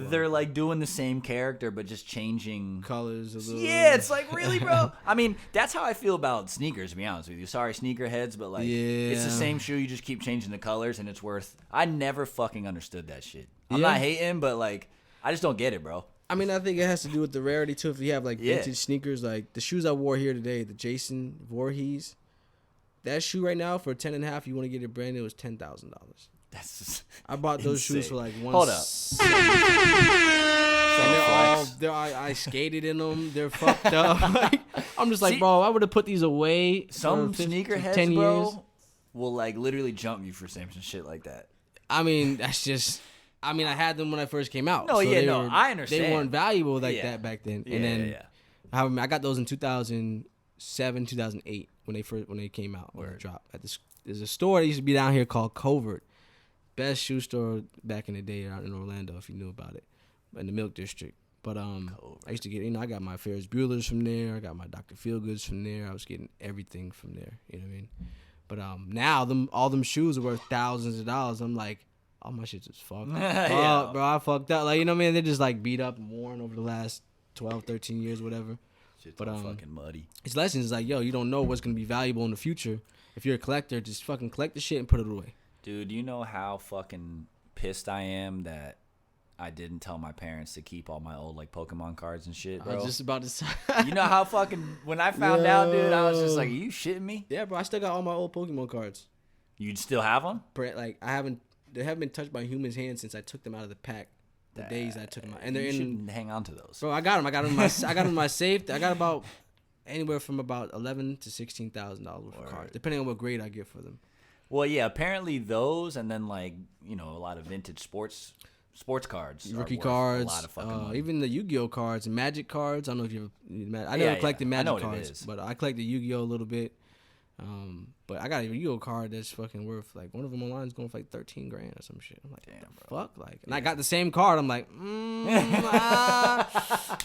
they're like doing the same character but just changing colors a little. Yeah, it's like, really, bro. I mean, that's how I feel about sneakers. To be honest with you, sorry, sneakerheads, but like, it's the same shoe. You just keep changing the colors, and it's worth. I never fucking understood that shit. I'm not hating, but like, I just don't get it, bro. I mean, I think it has to do with the rarity too. If you have like vintage sneakers, like the shoes I wore here today, the Jason Voorhees. That shoe right now for $10.5, you want to get it brand new, is $10,000. That's I bought those shoes for like one. Hold up. And I skated in them. They're fucked up. Like, I'm just like, bro, I would have put these away. Some sneakerheads, 10 years. Bro, will like literally jump you for saying some shit like that. I mean, that's just. I mean, I had them when I first came out. No, so I understand. They weren't valuable like that back then. And then I got those in 2007, 2008 when they came out. When they dropped. There's a store that used to be down here called Covert. Best shoe store back in the day out in Orlando, if you knew about it, in the Milk District. But I used to get, I got my Ferris Bueller's from there. I got my Dr. Feelgoods from there. I was getting everything from there. You know what I mean? But now all them shoes are worth thousands of dollars. I'm like, all my shit's just fucked up, bro. I fucked up. Like, you know what I mean? They're just like beat up and worn over the last 12, 13 years, whatever. Shit's fucking muddy. His lesson is like, yo, you don't know what's gonna be valuable in the future. If you're a collector, just fucking collect the shit and put it away. Dude, you know how fucking pissed I am that I didn't tell my parents to keep all my old like Pokemon cards and shit, bro. I was just about to say. You know how fucking when I found out, dude, I was just like, are you shitting me? Yeah, bro. I still got all my old Pokemon cards. You still have them? Like they haven't been touched by humans' hands since I took them out of the pack the days that I took them out. And they're shouldn't hang on to those. Bro, I got them. I got them in my safe. I got about anywhere from about $11,000 to $16,000 worth of cards, depending on what grade I get for them. Well, yeah, apparently those, and then like a lot of vintage sports cards, rookie cards, a lot of fucking money. Even the Yu-Gi-Oh cards and Magic cards. I don't know if you ever. I never collected Magic cards, but I collected Yu-Gi-Oh a little bit. But I got a Yu-Gi-Oh card that's fucking worth like one of them online is going for like $13,000 or some shit. I'm like, damn, bro. Fuck, like, and I got the same card. I'm like, but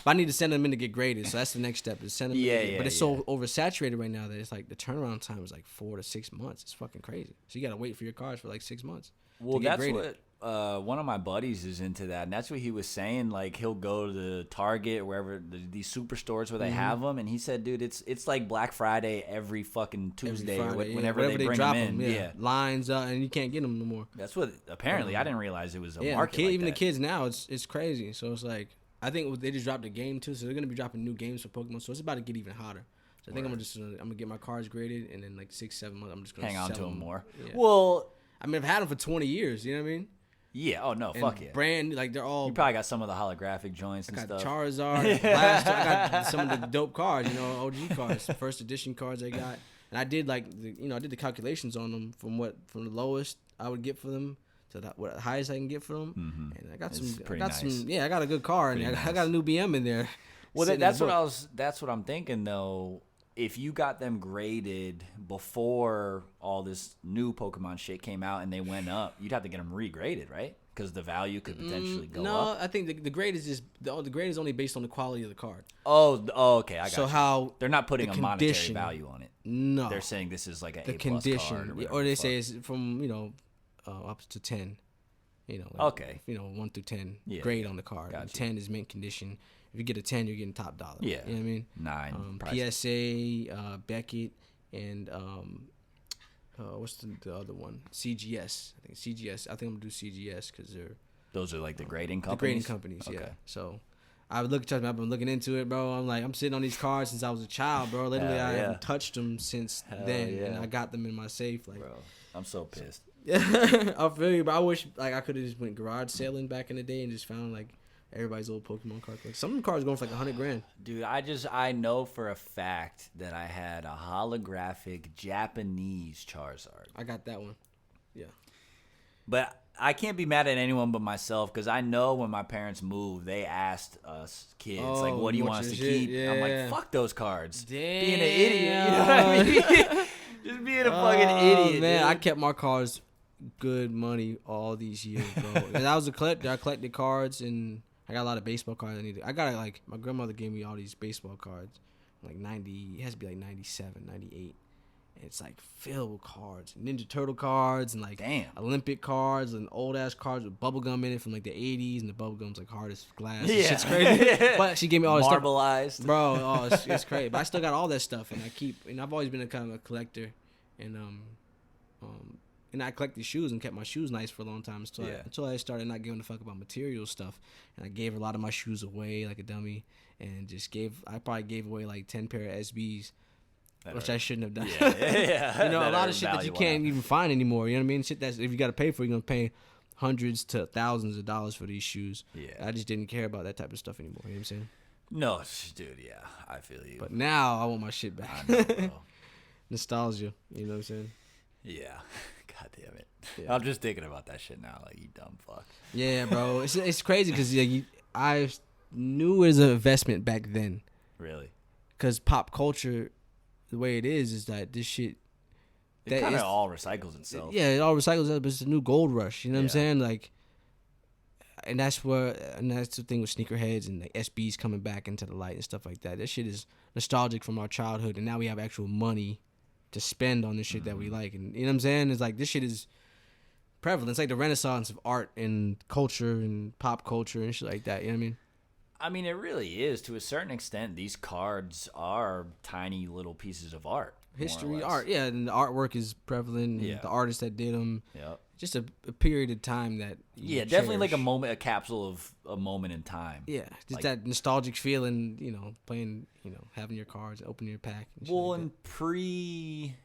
I need to send them in to get graded. So that's the next step is send them. But it's so oversaturated right now that it's like the turnaround time is like 4 to 6 months. It's fucking crazy. So you got to wait for your cards for like 6 months. Well, that's graded. What one of my buddies is into that, and that's what he was saying. Like he'll go to the Target or wherever these superstores where they have them, and he said, "Dude, it's like Black Friday every fucking Tuesday, whenever they bring drop them in. Yeah, lines up, and you can't get them no more." That's what apparently I didn't realize it was a market. Even the kids now, it's crazy. So it's like I think they just dropped a game too, so they're gonna be dropping new games for Pokemon. So it's about to get even hotter. So I think I'm gonna get my cards graded, and then like 6-7 months, I'm just gonna hang on to them more. Yeah. Well, I mean, I've had them for 20 years. You know what I mean? Yeah. Oh no. Fuck yeah. Brand like they're all. You probably got some of the holographic joints and stuff. Charizard, Blastoise. I got some of the dope cards. OG cards, first edition cards I got. And I did I did the calculations on them from the lowest I would get for them to what the highest I can get for them. Mm-hmm. And I got some. Yeah, I got a good card. And I got a new BM in there. Well, that's what I'm thinking though. If you got them graded before all this new Pokemon shit came out and they went up, you'd have to get them regraded, right? Because the value could potentially go up. No, I think the grade is just the grade is only based on the quality of the card. Oh, okay, I got so you. How they're not putting a monetary value on it. No, they're saying this is like the condition, or they say it's from up to 10. Okay. 1 through 10 grade on the card. Gotcha. 10 is mint condition. If you get a 10, you're getting top dollar. Yeah. You know what I mean? 9. PSA, Beckett, and what's the other one? CGS. I think CGS. I think I'm going to do CGS because those are like the grading companies? The grading companies, okay. Yeah. So I've been looking into it, bro. I'm sitting on these cards since I was a child, bro. Literally, I haven't touched them since then, and I got them in my safe. Like, bro, I'm so pissed. I feel you, but I wish I could have just went garage sailing back in the day and just found everybody's old Pokemon card. Some of them cards going for like $100,000. Dude, I know for a fact that I had a holographic Japanese Charizard. I got that one. Yeah. But I can't be mad at anyone but myself because I know when my parents moved, they asked us kids, what do you want us to keep? Yeah. I'm like, fuck those cards. Damn. Being an idiot. You know what I mean? Just being a fucking idiot, man. Dude. I kept my cards good money all these years, bro. And I was a collector. I collected cards and I got a lot of baseball cards. I got my grandmother gave me all these baseball cards, like 90. It has to be like 97, 98. And it's like filled with cards, Ninja Turtle cards, and Olympic cards, and old ass cards with bubblegum in it from like the 80s, and the bubblegum's like hard as glass. Yeah, shit's crazy. But she gave me all this stuff, marbleized, bro. Oh, it's crazy. But I still got all that stuff, and I've always been a kind of a collector, and I collected shoes and kept my shoes nice for a long time until I started not giving a fuck about material stuff. And I gave a lot of my shoes away like a dummy, and I probably gave away like 10 pair of SBs, which I shouldn't have done. Yeah. A lot of shit that you can't even find anymore. You know what I mean? Shit that if you got to pay for, you're gonna pay hundreds to thousands of dollars for these shoes. Yeah. I just didn't care about that type of stuff anymore. You know what I'm saying? No, dude. Yeah, I feel you. But now I want my shit back. I know, bro. Nostalgia. You know what I'm saying? Yeah. God damn it. Yeah. I'm just thinking about that shit now. Like, you dumb fuck. Yeah, bro. It's crazy because I knew it was an investment back then. Really? Because pop culture, the way it is that this shit. It kind of all recycles itself. Yeah, it all recycles itself, but it's a new gold rush. You know what I'm saying? And that's the thing with sneakerheads and the SBs coming back into the light and stuff like that. That shit is nostalgic from our childhood, and now we have actual money to spend on the shit that we like. And you know what I'm saying? It's like this shit is prevalent. It's like the renaissance of art and culture and pop culture and shit like that. You know what I mean? I mean, it really is. To a certain extent, these cards are tiny little pieces of art. History, art, yeah. And the artwork is prevalent. And the artists that did them. Yep. Just a period of time that definitely like a capsule of a moment in time. Yeah, just that nostalgic feeling, playing, having your cards, opening your pack. And pre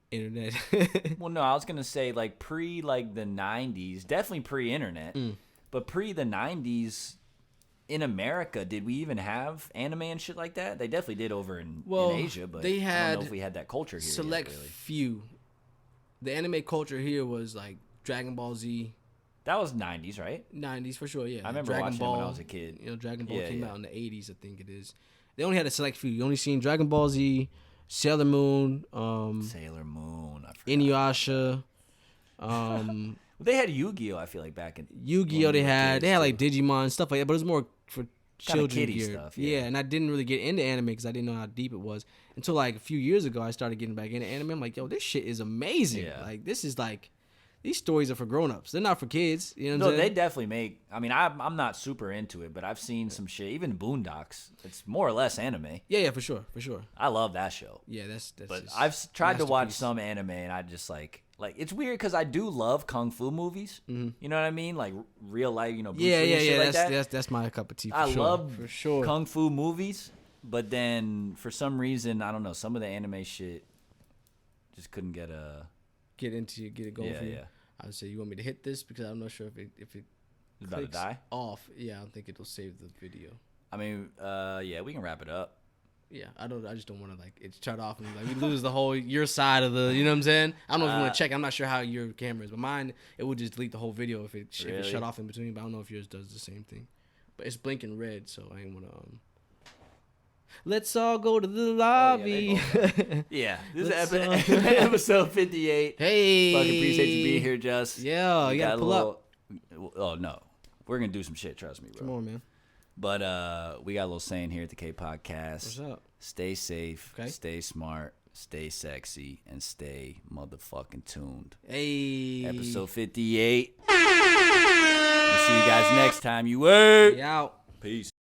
internet. Well, no, I was gonna say like pre the 90s, definitely pre-internet. But pre the 90s, in America, did we even have anime and shit like that? They definitely did over in Asia, but they had I don't know if we had that culture here. Select yet, really. few. The anime culture here was like Dragon Ball Z. That was 90s, right? 90s for sure, yeah. I remember Dragon watching Ball, it when I was a kid. You know, Dragon Ball came out in the 80s, I think it is. They only had a select few. You only seen Dragon Ball Z, Sailor Moon, Inuyasha. They had Yu-Gi-Oh! I feel like back in Yu-Gi-Oh! They had like Digimon stuff like that, but it was more for children geared. Stuff. Yeah, and I didn't really get into anime because I didn't know how deep it was until like a few years ago. I started getting back into anime. I'm like, yo, this shit is amazing. Yeah. Like this is like. These stories are for grown-ups. They're not for kids. You know what I'm saying? They definitely make... I mean, I'm not super into it, but I've seen some shit. Even Boondocks. It's more or less anime. Yeah, for sure. I love that show. Yeah, that's But I've tried to watch some anime, and I just like... it's weird because I do love kung fu movies. Mm-hmm. You know what I mean? Like real life, Bruce Lee and shit like that. That's my cup of tea. I love kung fu movies, but then for some reason, I don't know, some of the anime shit just couldn't get it going for you. Yeah. I would say, you want me to hit this because I'm not sure if it It's about to die off. Yeah, I don't think it'll save the video. I mean, yeah, we can wrap it up. Yeah, I just don't want to like it shut off and like we lose the whole your side of the. You know what I'm saying? I don't know if you want to check. I'm not sure how your camera is, but mine it would just delete the whole video if it shut off in between. But I don't know if yours does the same thing. But it's blinking red, so I ain't want to. Let's all go to the lobby. Yeah, this is episode 58. Hey, fucking appreciate you being here, Just. Yeah, you gotta pull up. Oh no, we're gonna do some shit. Trust me, bro. Come on, man. But we got a little saying here at the kPodcast. What's up? Stay safe, stay smart, stay sexy, and stay motherfucking tuned. Hey, episode 58. We'll see you guys next time. You word. We out. Peace.